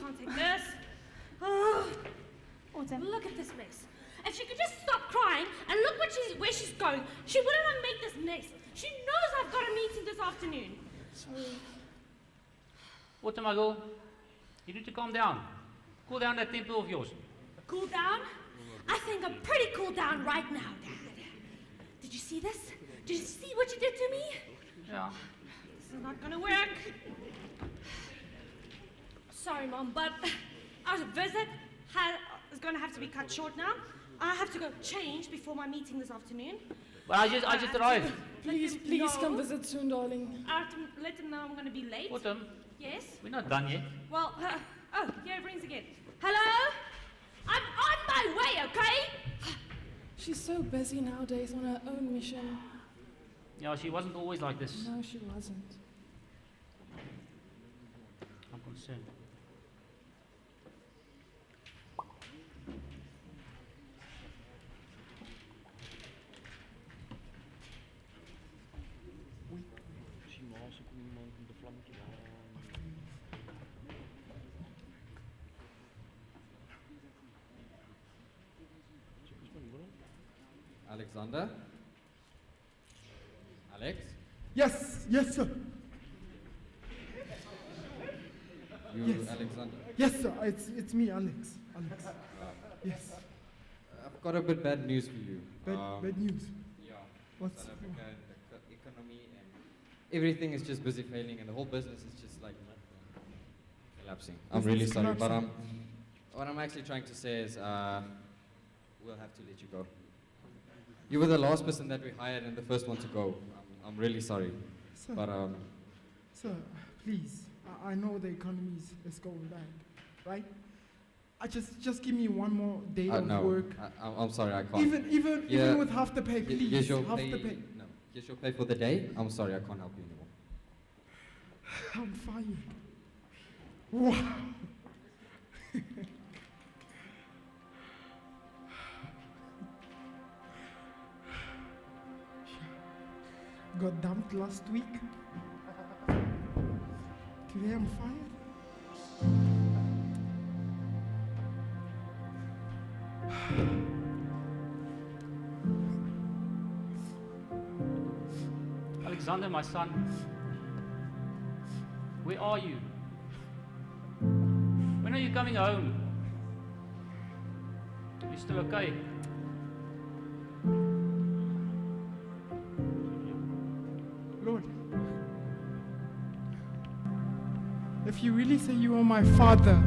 can't take this. Oh, Autumn. look at this mess. If she could just stop crying and look where she's going, she wouldn't have made this mess. She knows I've got a meeting this afternoon. Sorry. Autumn, my girl, you need to calm down. Cool down that temper of yours. Cool down? I think I'm pretty cool down right now, Dad. Did you see this? Did you see what you did to me? Yeah. This is not gonna work. Sorry, Mom, but our visit is gonna have to be cut short now. I have to go change before my meeting this afternoon. But I just arrived. Please come visit soon, darling. I have to let them know I'm gonna be late. Autumn, Yes? we're not done yet. Well, here it rings again. Hello? I'm on my way, okay? She's so busy nowadays on her own mission. Yeah, she wasn't always like this. No, she wasn't. I'm concerned. Alexander? Alex? Yes, yes, sir. You, Yes. Alexander? Yes, sir. It's me, Alex. Alex. Yes. I've got a bit bad news for you. Bad news. Yeah. What's South Africa, the economy, and everything is just busy failing, and the whole business is just like collapsing. I'm really Business sorry, but collapsing. what I'm actually trying to say is we'll have to let you go. You were the last person that we hired and the first one to go. I'm really sorry, Sir, but sir, please. I know the economy is going bad, right? I just give me one more day of no, work. I'm sorry, I can't. Even with half the pay, please. Here's your half pay. the pay. No, here's your pay for the day. I'm sorry, I can't help you anymore. I'm fired. Wow. Got dumped last week. Today I'm fired. Alexander, my son, where are you? When are you coming home? You still okay? Lord, if you really say you are my father,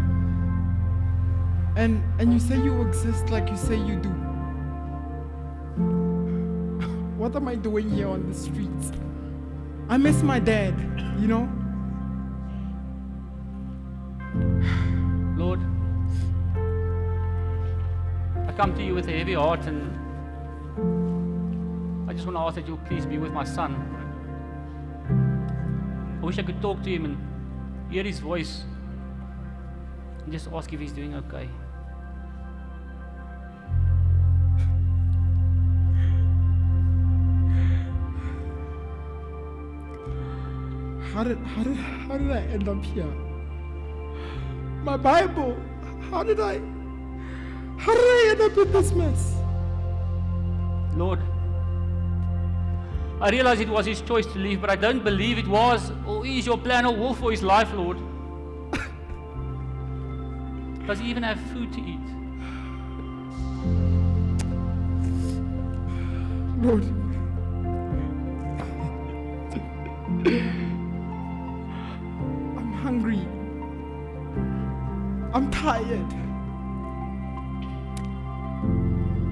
and you say you exist like you say you do, what am I doing here on the streets? I miss my dad, you know? Lord, I come to you with a heavy heart, and I just want to ask that you'll please be with my son. I wish I could talk to him and hear his voice and just ask if he's doing okay. How did I end up here? My Bible, how did I end up in this mess? Lord, I realize it was his choice to leave, but I don't believe it was or is your plan or will for his life, Lord. Does he even have food to eat? Lord, I'm hungry. I'm tired.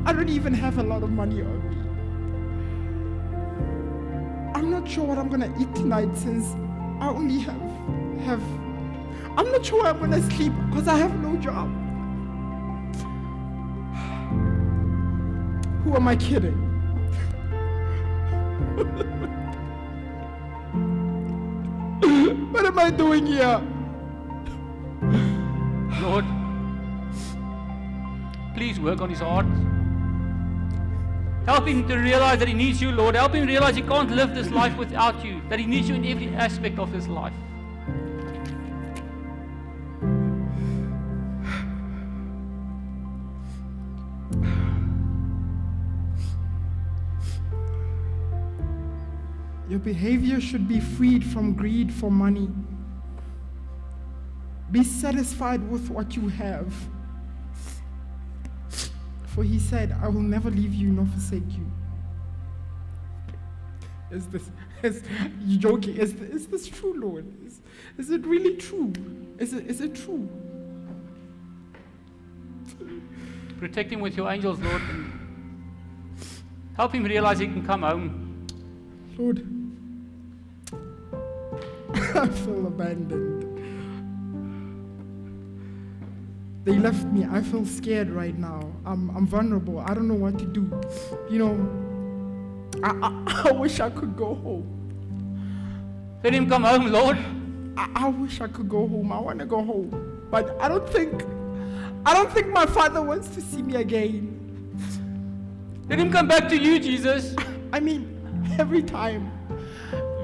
I don't even have a lot of money on me. I'm not sure what I'm gonna eat tonight since I only have I'm not sure where I'm gonna sleep because I have no job. Who am I kidding? What am I doing here? Lord, please work on his heart. Help him to realize that he needs you, Lord. Help him realize he can't live this life without you, that he needs you in every aspect of his life. Your behavior should be freed from greed for money. Be satisfied with what you have. For he said, I will never leave you nor forsake you. You joking? Is this true, Lord? Is it really true? Is it true? Protect him with your angels, Lord. And help him realize he can come home. Lord, I feel abandoned. They left me. I feel scared right now. I'm vulnerable. I don't know what to do. You know, I wish I could go home. Let him come home, Lord. I wish I could go home. I want to go home. But I don't think my father wants to see me again. Let him come back to you, Jesus. I mean, every time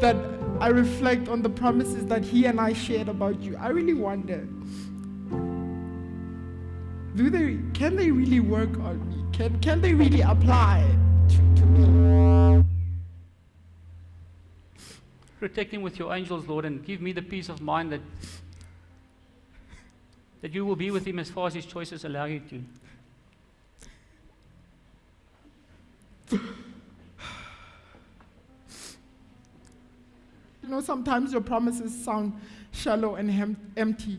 that I reflect on the promises that he and I shared about you, I really wonder, can they really work on me? Can they really apply? to me. Protect him with your angels, Lord, and give me the peace of mind that you will be with him as far as his choices allow you to. You know, sometimes your promises sound shallow and empty.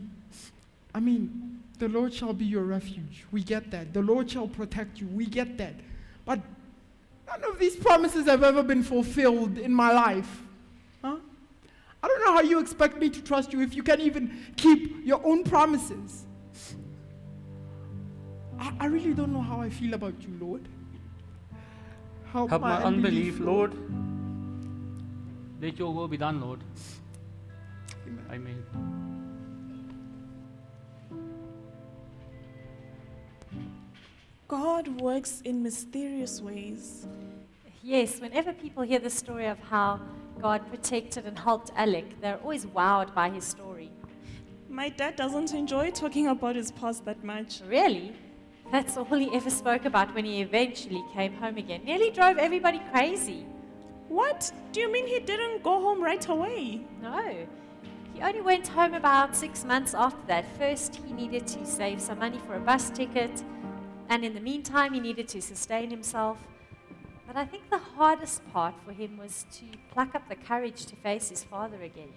I mean, the Lord shall be your refuge. We get that. The Lord shall protect you. We get that. But none of these promises have ever been fulfilled in my life. Huh? I don't know how you expect me to trust you if you can't even keep your own promises. I really don't know how I feel about you, Lord. Help my unbelief, Lord. Let your will be done, Lord. Amen. God works in mysterious ways. Yes, whenever people hear the story of how God protected and helped Alec, they're always wowed by his story. My dad doesn't enjoy talking about his past that much. Really? That's all he ever spoke about when he eventually came home again. Nearly drove everybody crazy. What? Do you mean he didn't go home right away? No. He only went home about 6 months after that. First, he needed to save some money for a bus ticket, and in the meantime, he needed to sustain himself. But I think the hardest part for him was to pluck up the courage to face his father again.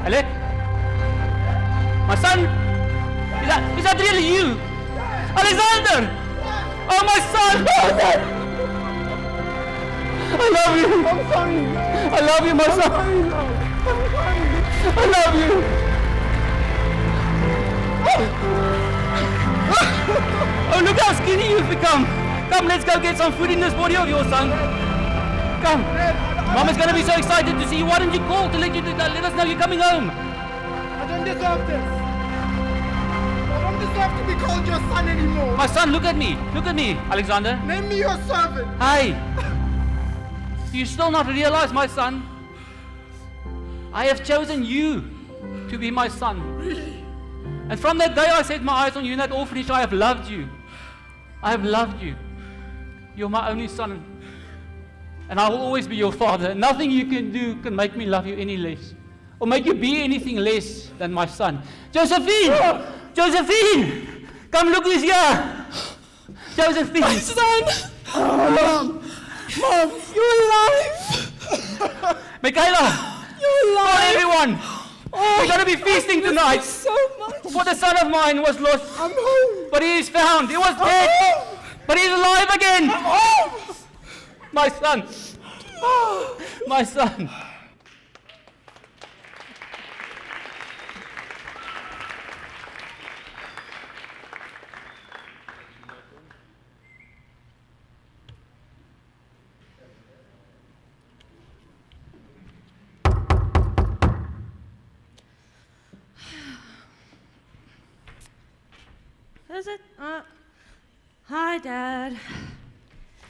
Alec? My son? Is that really you? Alexander! Oh, my son! I love you! I'm sorry! I love you, my son! I love you! Oh, look how skinny you've become! Come, let's go get some food in this body of yours, son. Come. Mom is going to be so excited to see you. Why don't you call to let us know you're coming home? I don't deserve this. I don't deserve to be called your son anymore. My son, look at me. Look at me, Alexander. Name me your servant. Hey. Do you still not realize, my son? I have chosen you to be my son. Really? And from that day I set my eyes on you in that orphanage, I have loved you. I have loved you. You're my only son. And I will always be your father. Nothing you can do can make me love you any less. Or make you be anything less than my son. Josephine! Oh. Josephine! Come look who's here! Josephine! My son! Mom! Mom! You're alive! Michaela! You're alive! For everyone! Oh, we're going to be feasting tonight. So much. For the son of mine was lost. I'm home. But he is found. He was dead. Home. But he's alive again. I'm home. My son. My son. Is it? Hi, Dad.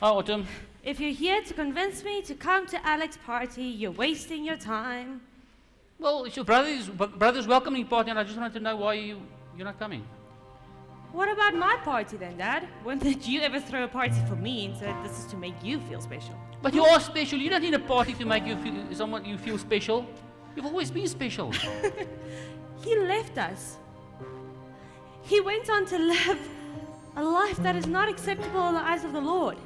Hi, Autumn. If you're here to convince me to come to Alex's party, you're wasting your time. Well, it's your brother's welcoming party, and I just wanted to know why you're not coming. What about my party then, Dad? When did you ever throw a party for me and said this is to make you feel special? But you are special. You don't need a party to make you feel special. You've always been special. He left us. He went on to live a life that is not acceptable in the eyes of the Lord.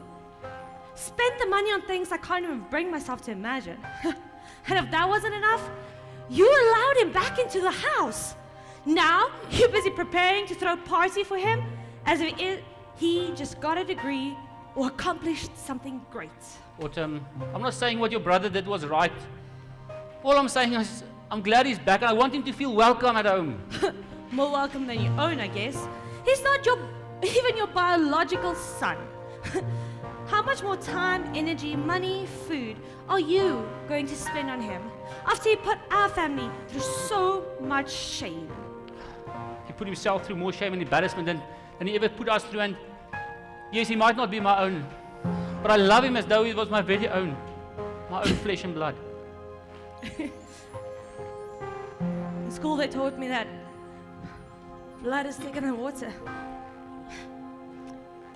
Spent the money on things I can't even bring myself to imagine. And if that wasn't enough, you allowed him back into the house. Now, you're busy preparing to throw a party for him as if he just got a degree or accomplished something great. Autumn, I'm not saying what your brother did was right. All I'm saying is I'm glad he's back and I want him to feel welcome at home. More welcome than your own, I guess. He's not even your biological son. How much more time, energy, money, food are you going to spend on him after he put our family through so much shame? He put himself through more shame and embarrassment than he ever put us through. And yes, he might not be my own, but I love him as though he was my very own, my own flesh and blood. In school they taught me that blood is thicker than water.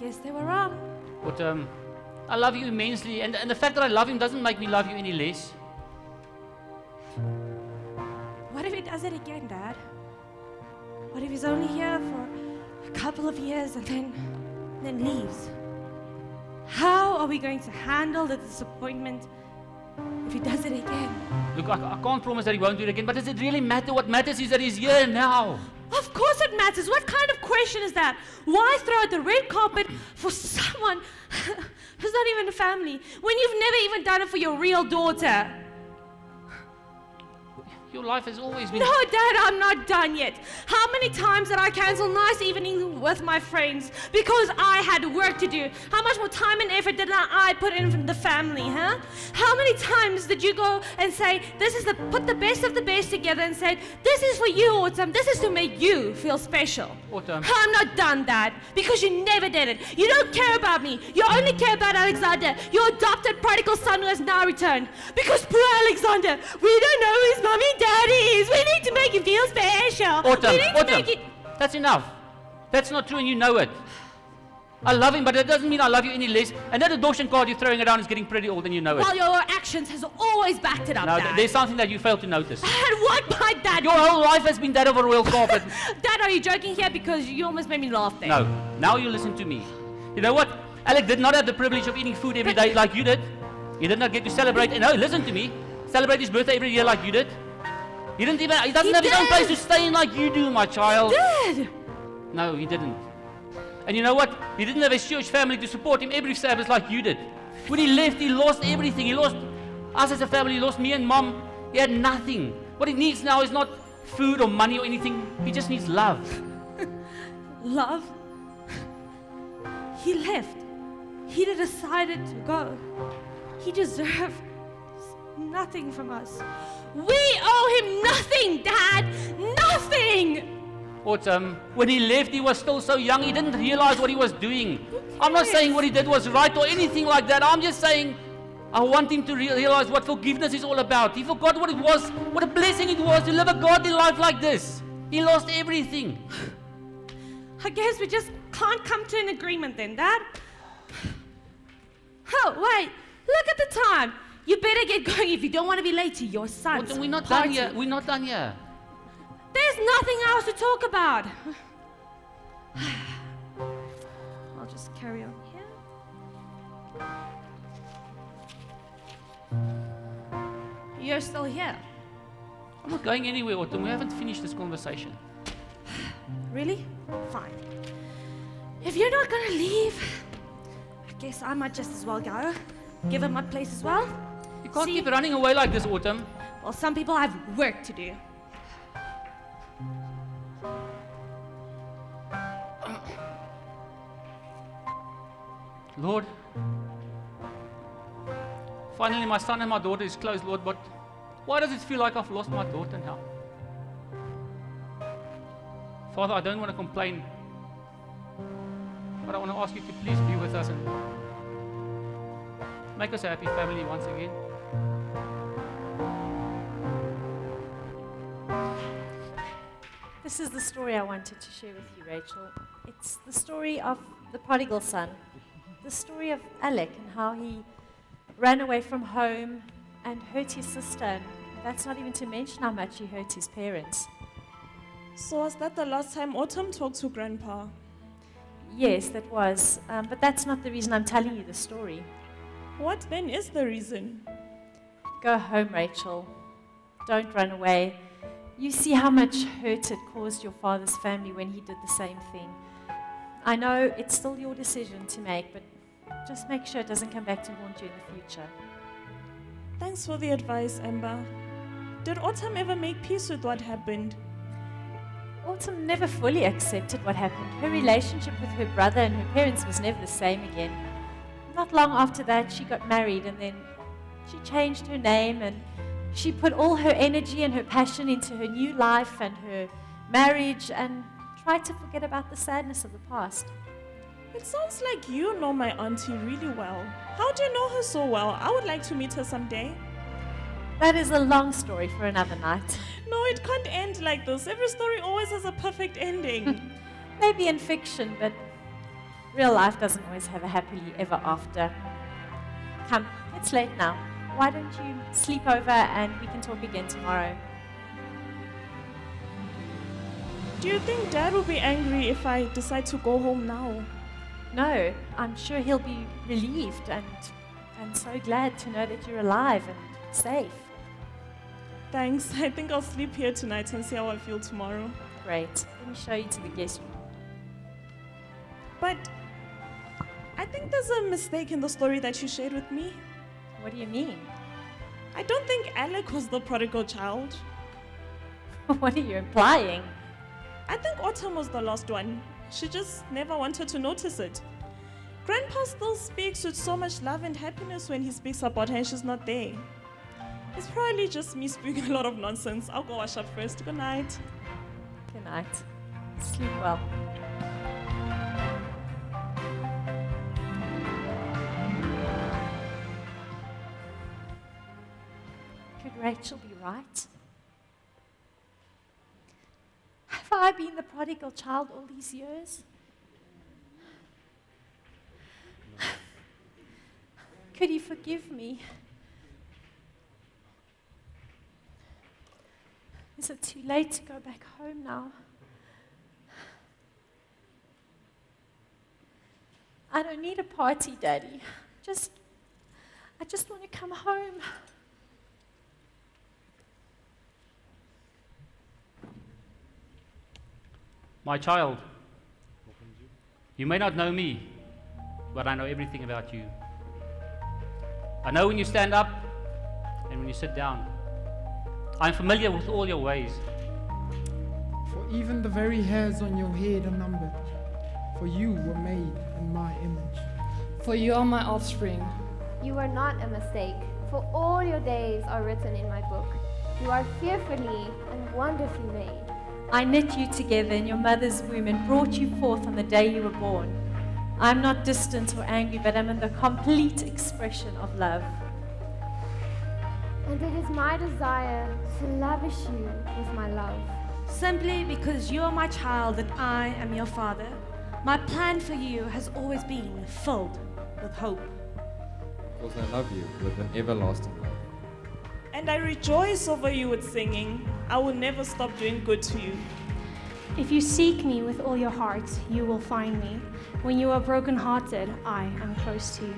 Guess they were wrong. But I love you immensely, and the fact that I love him doesn't make me love you any less. What if he does it again, Dad? What if he's only here for a couple of years and then leaves? How are we going to handle the disappointment if he does it again? Look, I can't promise that he won't do it again, but does it really matter? What matters is that he's here now. Of course it matters. What kind of question is that? Why throw out the red carpet for someone who's not even a family when you've never even done it for your real daughter? Your life has always been... No, Dad, I'm not done yet. How many times did I cancel nice evenings with my friends because I had work to do? How much more time and effort did I put in the family, huh? How many times did you go and say, put the best of the best together and say, this is for you, Autumn. This is to make you feel special. Autumn. I'm not done, Dad, because you never did it. You don't care about me. You only care about Alexander, your adopted prodigal son who has now returned. Because poor Alexander, we don't know who his mommy and daddy is. We need to make him feel special. Autumn, that's enough. That's not true and you know it. I love him, but that doesn't mean I love you any less. And that adoption card you're throwing around is getting pretty old and you know it. Well, your actions has always backed it up, No, Dad. there's something that you failed to notice. And what might that Your whole life has been that of a royal carpet. Dad, are you joking here? Because you almost made me laugh there. No, now you listen to me. You know what? Alec did not have the privilege of eating food every day like you did. He did not get to celebrate, and no, listen to me, celebrate his birthday every year like you did. He doesn't have his own place to stay in like you do, my child. Dad! No, he didn't. And you know what? He didn't have a huge family to support him every Sabbath like you did. When he left, he lost everything. He lost us as a family. He lost me and Mom. He had nothing. What he needs now is not food or money or anything. He just needs love. Love? He left. He decided to go. He deserved nothing from us. We owe him nothing, Dad! Nothing! Autumn, when he left, he was still so young, he didn't realize what he was doing. I'm not saying what he did was right or anything like that. I'm just saying I want him to realize what forgiveness is all about. He forgot what it was, what a blessing it was to live a godly life like this. He lost everything. I guess we just can't come to an agreement then, Dad. Oh, wait. Look at the time. You better get going if you don't want to be late to your son's Autumn, we're not party. done yet. We're not done yet. There's nothing else to talk about. I'll just carry on here. You're still here. I'm not going anywhere, Autumn. We haven't finished this conversation. Really? Fine. If you're not gonna leave, I guess I might just as well go. Give him my place as well. You can't keep running away like this, Autumn. Well, some people have work to do. Lord, finally my son and my daughter is close, Lord, but why does it feel like I've lost my daughter now? Father, I don't want to complain, but I want to ask you to please be with us and make us a happy family once again. This is the story I wanted to share with you, Rachel. It's the story of the prodigal son, the story of Alec and how he ran away from home and hurt his sister. And that's not even to mention how much he hurt his parents. So was that the last time Autumn talked to Grandpa? Yes, that was. But that's not the reason I'm telling you the story. What then is the reason? Go home, Rachel. Don't run away. You see how much hurt it caused your father's family when he did the same thing. I know it's still your decision to make, but Just make sure it doesn't come back to haunt you in the future. Thanks for the advice, Amber. Did Autumn ever make peace with what happened? Autumn never fully accepted what happened. Her relationship with her brother and her parents was never the same again. Not long after that, she got married, and then she changed her name, and she put all her energy and her passion into her new life and her marriage, and tried to forget about the sadness of the past. It sounds like you know my auntie really well. How do you know her so well? I would like to meet her someday. That is a long story for another night. No, it can't end like this. Every story always has a perfect ending. Maybe in fiction, but real life doesn't always have a happily ever after. Come, it's late now. Why don't you sleep over and we can talk again tomorrow? Do you think Dad will be angry if I decide to go home now? No, I'm sure he'll be relieved and so glad to know that you're alive and safe. Thanks. I think I'll sleep here tonight and see how I feel tomorrow. Great. Let me show you to the guest room. But I think there's a mistake in the story that you shared with me. What do you mean? I don't think Alec was the prodigal child. What are you implying? I think Autumn was the lost one. She just never wanted to notice it. Grandpa still speaks with so much love and happiness when he speaks about her and she's not there. It's probably just me spewing a lot of nonsense. I'll go wash up first. Good night. Good night. Sleep well. Could Rachel be right? Have I been the prodigal child all these years? Could he forgive me? Is it too late to go back home now? I don't need a party, Daddy. I just want to come home. My child, you may not know me, but I know everything about you. I know when you stand up and when you sit down. I'm familiar with all your ways. For even the very hairs on your head are numbered. For you were made in my image. For you are my offspring. You are not a mistake, for all your days are written in my book. You are fearfully and wonderfully made. I knit you together in your mother's womb and brought you forth on the day you were born. I am not distant or angry, but am the complete expression of love. And it is my desire to lavish you with my love. Simply because you are my child and I am your father, my plan for you has always been filled with hope. Because I love you with an everlasting love. And I rejoice over you with singing. I will never stop doing good to you. If you seek me with all your heart, you will find me. When you are brokenhearted, I am close to you.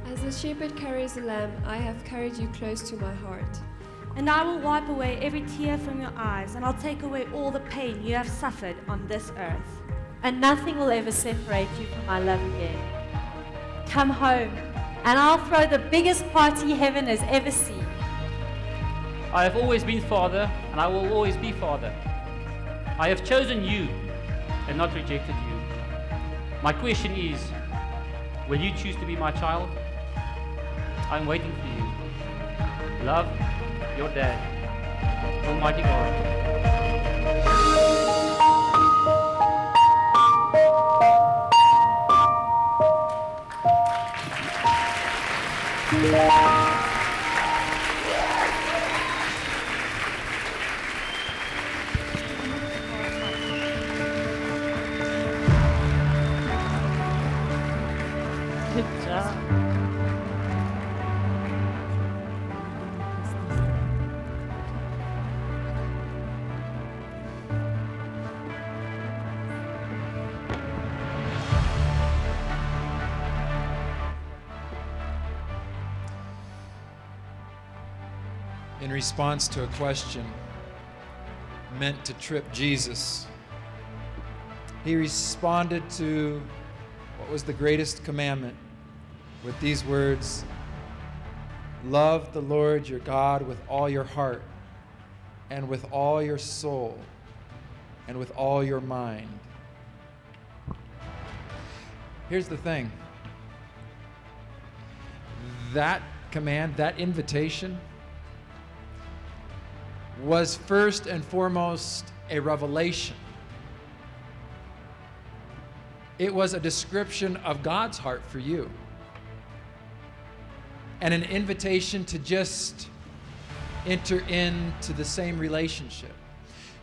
As a shepherd carries a lamb, I have carried you close to my heart. And I will wipe away every tear from your eyes, and I'll take away all the pain you have suffered on this earth. And nothing will ever separate you from my love again. Come home, and I'll throw the biggest party heaven has ever seen. I have always been father, and I will always be father. I have chosen you and not rejected you. My question is, will you choose to be my child? I'm waiting for you. Love, your dad, Almighty God. Good job. In response to a question meant to trip Jesus, he responded to what was the greatest commandment with these words, love the Lord your God with all your heart and with all your soul and with all your mind. Here's the thing. That command, that invitation, was first and foremost a revelation. It was a description of God's heart for you, and an invitation to just enter into the same relationship.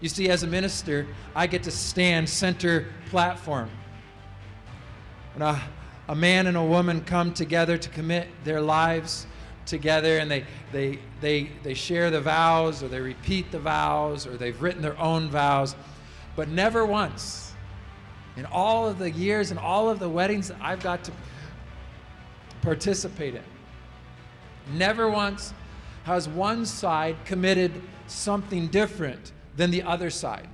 You see, as a minister, I get to stand center platform. When a man and a woman come together to commit their lives together, and they share the vows, or they repeat the vows, or they've written their own vows, but never once in all of the years and all of the weddings that I've got to participate in, never once has one side committed something different than the other side.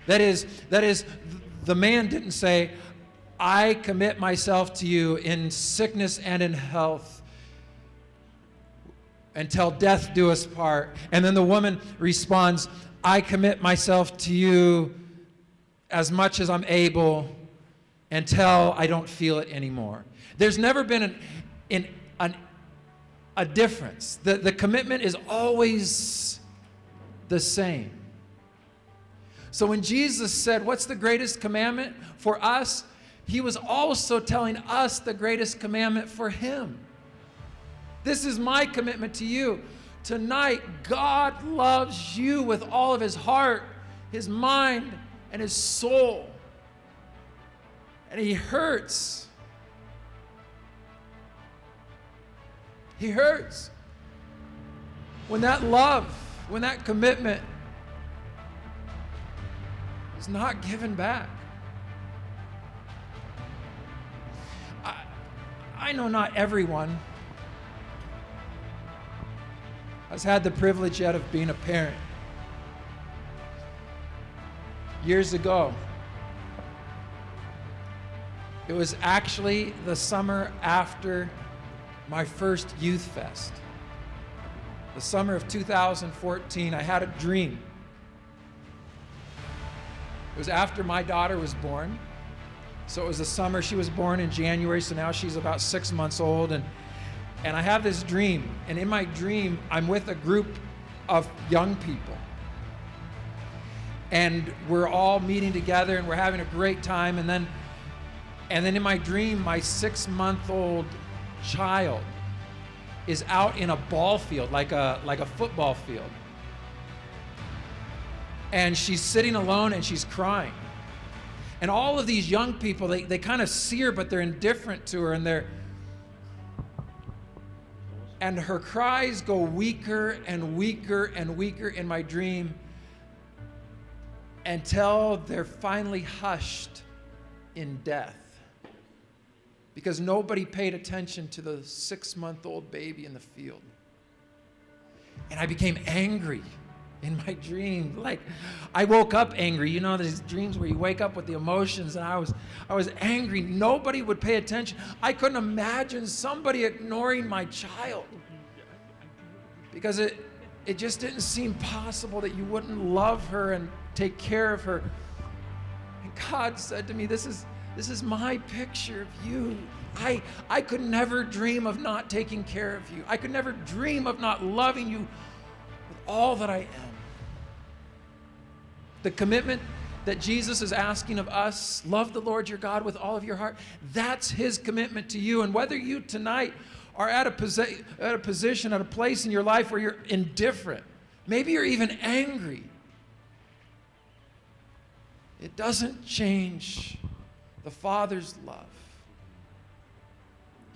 That is, the man didn't say, I commit myself to you in sickness and in health until death do us part. And then the woman responds, I commit myself to you as much as I'm able until I don't feel it anymore. There's never been a difference. The commitment is always the same. So when Jesus said, what's the greatest commandment for us? He was also telling us the greatest commandment for him. This is my commitment to you. Tonight, God loves you with all of his heart, his mind, and his soul. And he hurts. He hurts when that love, when that commitment is not given back. I know not everyone has had the privilege yet of being a parent. Years ago, it was actually the summer after my first youth fest. The summer of 2014, I had a dream. It was after my daughter was born. So it was the summer. She was born in January, so now she's about 6 months old. And I have this dream. And in my dream, I'm with a group of young people. And we're all meeting together and we're having a great time. And then in my dream, my 6-month-old child is out in a ball field, like a football field. And she's sitting alone and she's crying. And all of these young people, they kind of see her, but they're indifferent to her, and her cries go weaker and weaker and weaker in my dream until they're finally hushed in death. Because nobody paid attention to the 6-month-old baby in the field. And I became angry in my dream. Like, I woke up angry. You know, these dreams where you wake up with the emotions, and I was angry. Nobody would pay attention. I couldn't imagine somebody ignoring my child. Because it just didn't seem possible that you wouldn't love her and take care of her. And God said to me, this is my picture of you. I could never dream of not taking care of you. I could never dream of not loving you with all that I am. The commitment that Jesus is asking of us, love the Lord your God with all of your heart, that's his commitment to you. And whether you tonight are at a position, at a place in your life where you're indifferent, maybe you're even angry, it doesn't change the Father's love.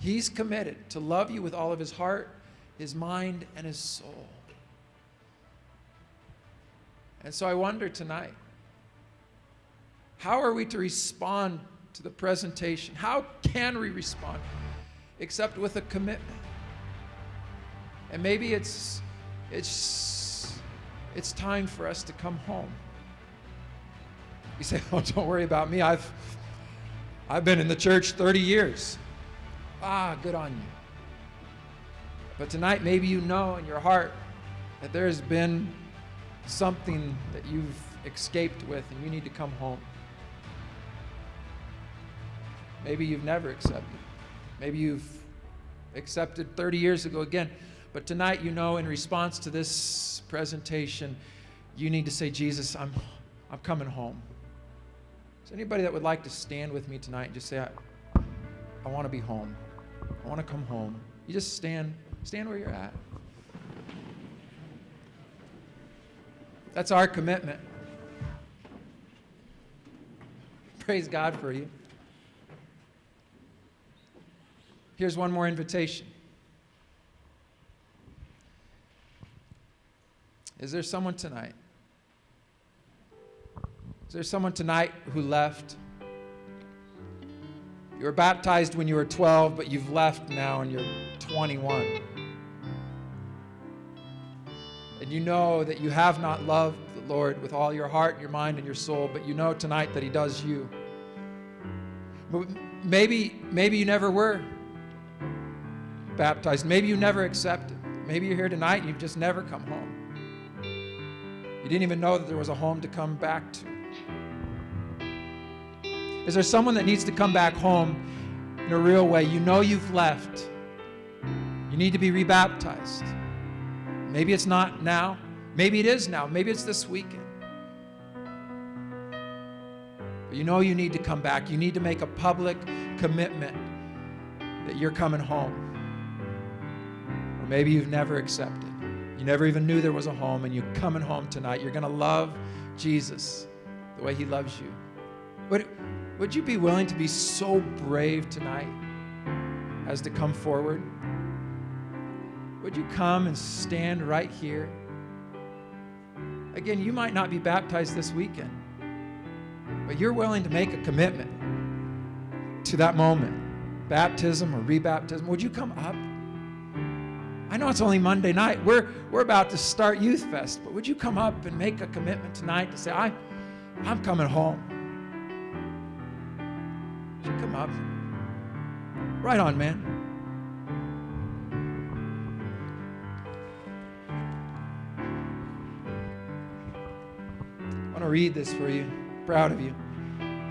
He's committed to love you with all of his heart, his mind, and his soul. And so I wonder tonight, how are we to respond to the presentation? How can we respond except with a commitment? And maybe it's time for us to come home. You say, oh, don't worry about me. I've been in the church 30 years. Good on you. But tonight, maybe you know in your heart that there has been something that you've escaped with and you need to come home. Maybe you've never accepted. Maybe you've accepted 30 years ago again. But tonight, you know, in response to this presentation, you need to say, Jesus, I'm coming home. Is there anybody that would like to stand with me tonight and just say, I want to be home. I want to come home. You just stand where you're at. That's our commitment. Praise God for you. Here's one more invitation. Is there someone tonight? Is there someone tonight who left? You were baptized when you were 12, but you've left now and you're 21. And you know that you have not loved the Lord with all your heart, your mind, and your soul, but you know tonight that He does you. Maybe you never were baptized. Maybe you never accepted. Maybe you're here tonight and you've just never come home. You didn't even know that there was a home to come back to. Is there someone that needs to come back home in a real way? You know you've left. You need to be rebaptized. Maybe it's not now. Maybe it is now. Maybe it's this weekend. But you know you need to come back. You need to make a public commitment that you're coming home. Or maybe you've never accepted. You never even knew there was a home, and you're coming home tonight. You're going to love Jesus the way He loves you. Would you be willing to be so brave tonight as to come forward? Would you come and stand right here? Again, you might not be baptized this weekend, but you're willing to make a commitment to that moment, baptism or rebaptism. Would you come up? I know it's only Monday night. We're about to start Youth Fest, but would you come up and make a commitment tonight to say, I'm coming home? Would you come up? Right on, man. I want to read this for you. Proud of you.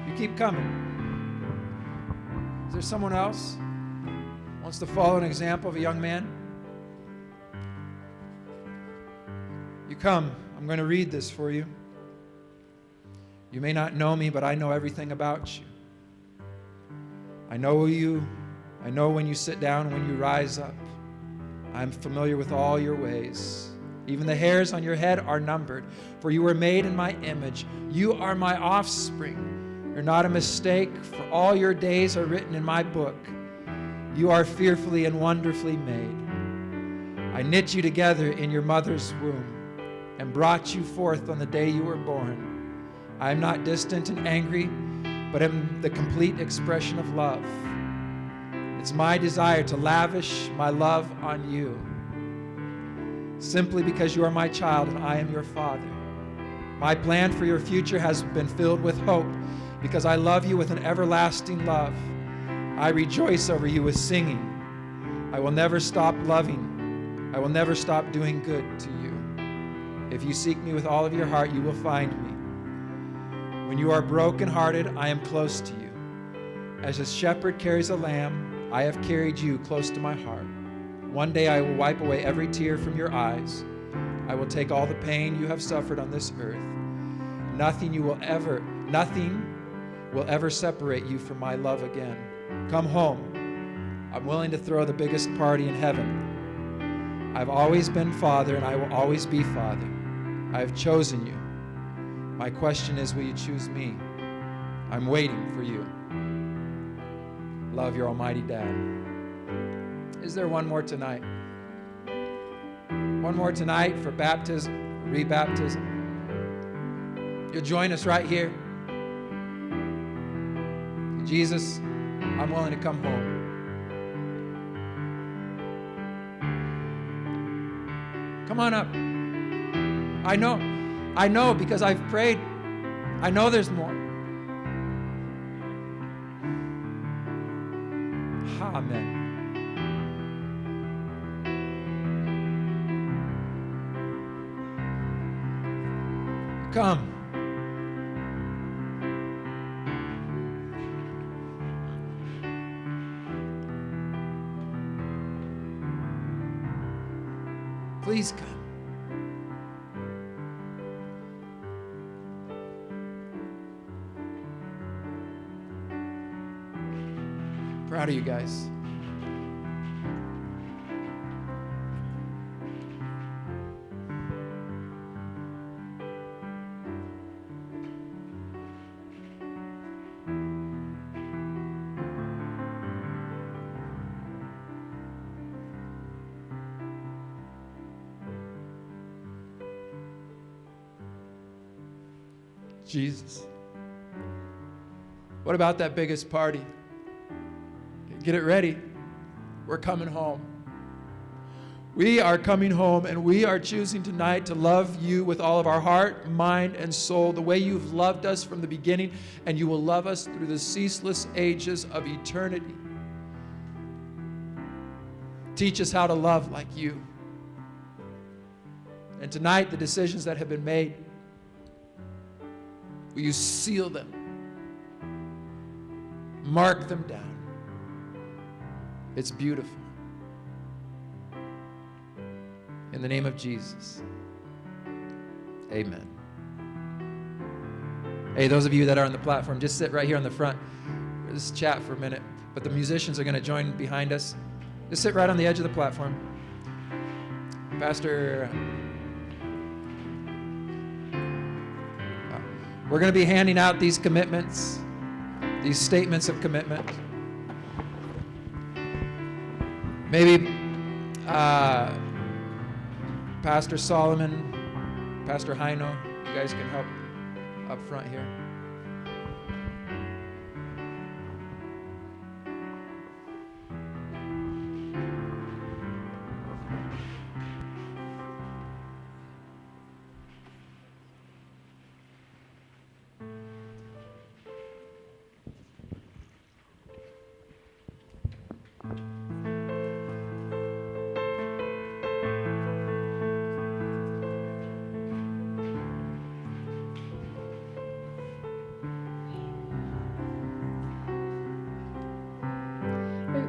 You keep coming. Is there someone else who wants to follow an example of a young man? You come. I'm going to read this for you. You may not know me, but I know everything about you. I know you. I know when you sit down, when you rise up. I'm familiar with all your ways. Even the hairs on your head are numbered, for you were made in my image. You are my offspring. You're not a mistake, for all your days are written in my book. You are fearfully and wonderfully made. I knit you together in your mother's womb and brought you forth on the day you were born. I am not distant and angry, but am the complete expression of love. It's my desire to lavish my love on you, simply because you are my child and I am your father. My plan for your future has been filled with hope, because I love you with an everlasting love. I rejoice over you with singing. I will never stop loving. I will never stop doing good to you. If you seek me with all of your heart, you will find me. When you are brokenhearted, I am close to you. As a shepherd carries a lamb, I have carried you close to my heart. One day I will wipe away every tear from your eyes. I will take all the pain you have suffered on this earth. Nothing will ever separate you from my love again. Come home. I'm willing to throw the biggest party in heaven. I've always been Father, and I will always be Father. I have chosen you. My question is, will you choose me? I'm waiting for you. Love, your almighty Dad. Is there one more tonight? One more tonight for baptism, rebaptism. You'll join us right here. Jesus, I'm willing to come home. Come on up. I know because I've prayed. I know there's more. Amen. Come. Please come. Proud of you guys. Jesus. What about that biggest party? Get it ready. We're coming home. We are coming home, and we are choosing tonight to love you with all of our heart, mind, and soul, the way you've loved us from the beginning, and you will love us through the ceaseless ages of eternity. Teach us how to love like you. And tonight, the decisions that have been made, will you seal them? Mark them down. It's beautiful. In the name of Jesus. Amen. Hey, those of you that are on the platform, just sit right here on the front. Just chat for a minute. But the musicians are going to join behind us. Just sit right on the edge of the platform. Pastor, we're going to be handing out these commitments, these statements of commitment. Maybe Pastor Solomon, Pastor Heino, you guys can help up front here.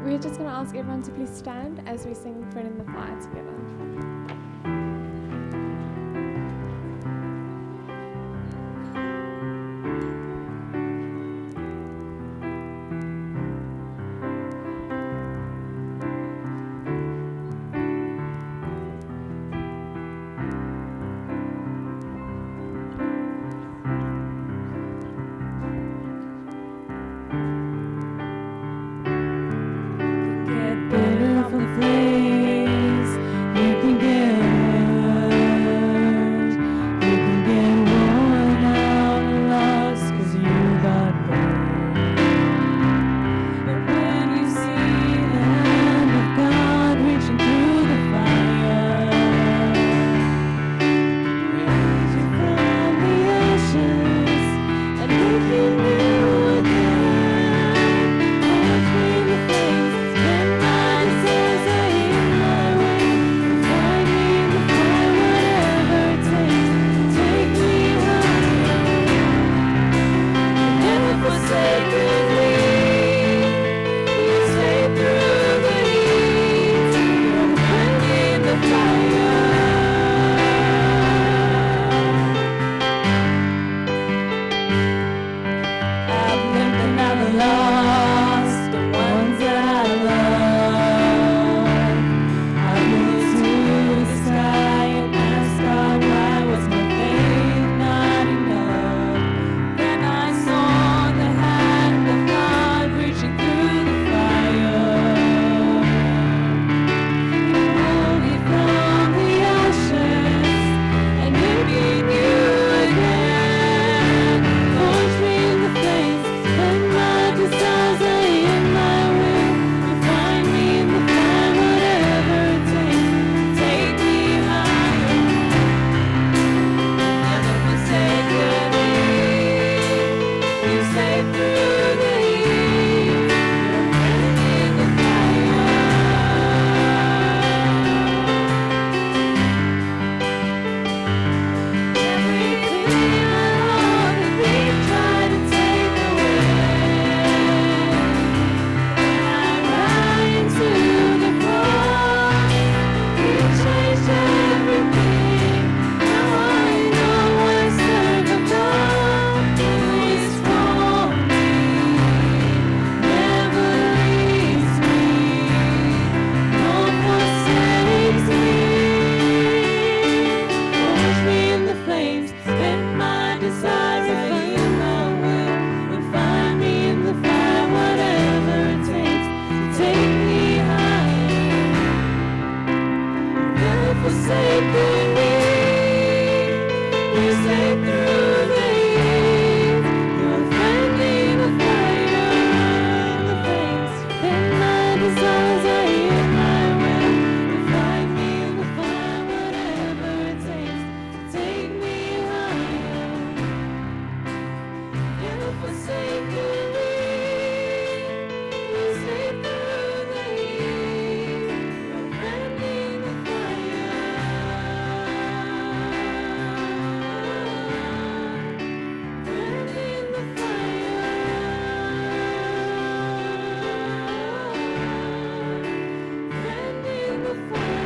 We're just going to ask everyone to please stand as we sing Friend in the Fire together. Better from the place. You can forsaken me. You say through the years, you're a friend in the fire and the flames. Then my desires are in my way. You find me in the fire, whatever it takes to take me higher. You forsaken me. You say through the years, you're a friend in the fire. Friend in the fire. Friend in the fire.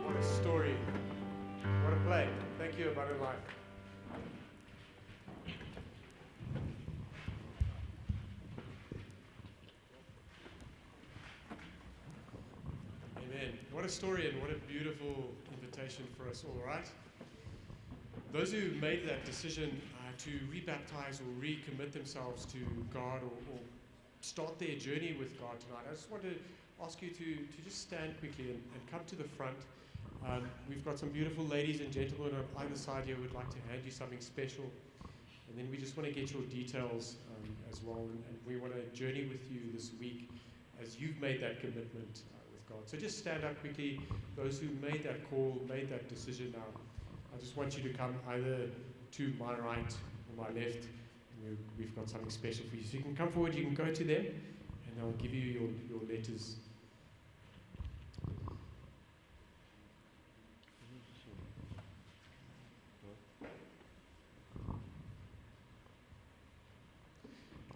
What a story. What a play. Thank you, Abundant Life. Amen. What a story and what a beautiful invitation for us all, right? Those who made that decision to rebaptize or recommit themselves to God or start their journey with God tonight, I just want to ask you to just stand quickly and come to the front. We've got some beautiful ladies and gentlemen on either side here who would like to hand you something special. And then we just want to get your details as well. And we want to journey with you this week as you've made that commitment with God. So just stand up quickly. Those who made that call, made that decision now, I just want you to come either to my right or my left. And we've got something special for you. So you can come forward, you can go to them, and they'll give you your letters.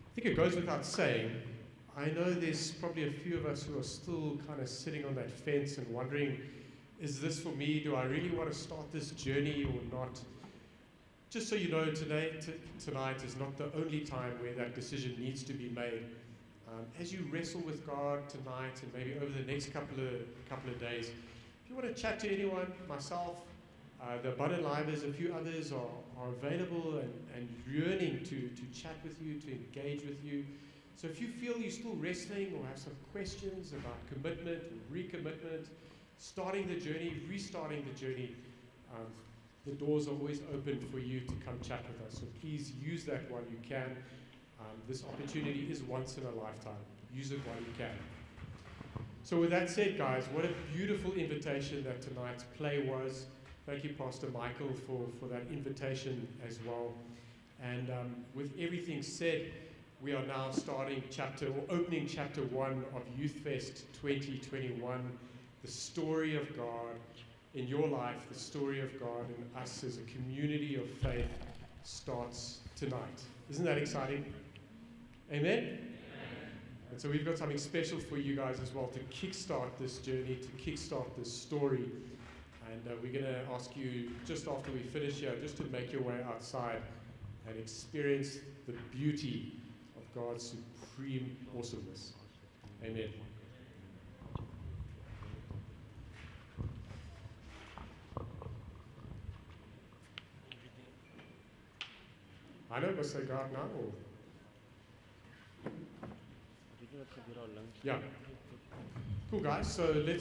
I think it goes without saying, I know there's probably a few of us who are still kind of sitting on that fence and wondering, is this for me? Do I really want to start this journey or not? Just so you know, tonight is not the only time where that decision needs to be made. As you wrestle with God tonight and maybe over the next couple of days, if you want to chat to anyone, myself, the Abundant Livers, a few others are available and yearning to chat with you, to engage with you. So if you feel you're still wrestling or have some questions about commitment or recommitment, starting the journey, restarting the journey, the doors are always open for you to come chat with us. So please use that while you can. This opportunity is once in a lifetime. Use it while you can. So with that said, guys, what a beautiful invitation that tonight's play was. Thank you, Pastor Michael, for that invitation as well. And with everything said, we are now opening chapter 1 of Youth Fest 2021. The story of God in your life, the story of God in us as a community of faith starts tonight. Isn't that exciting? Amen? Amen. And so we've got something special for you guys as well to kickstart this journey, to kickstart this story. And we're going to ask you, just after we finish here, just to make your way outside and experience the beauty of God's supreme awesomeness. Amen. I know, must I go out now? Or? Yeah. Cool, guys. So let's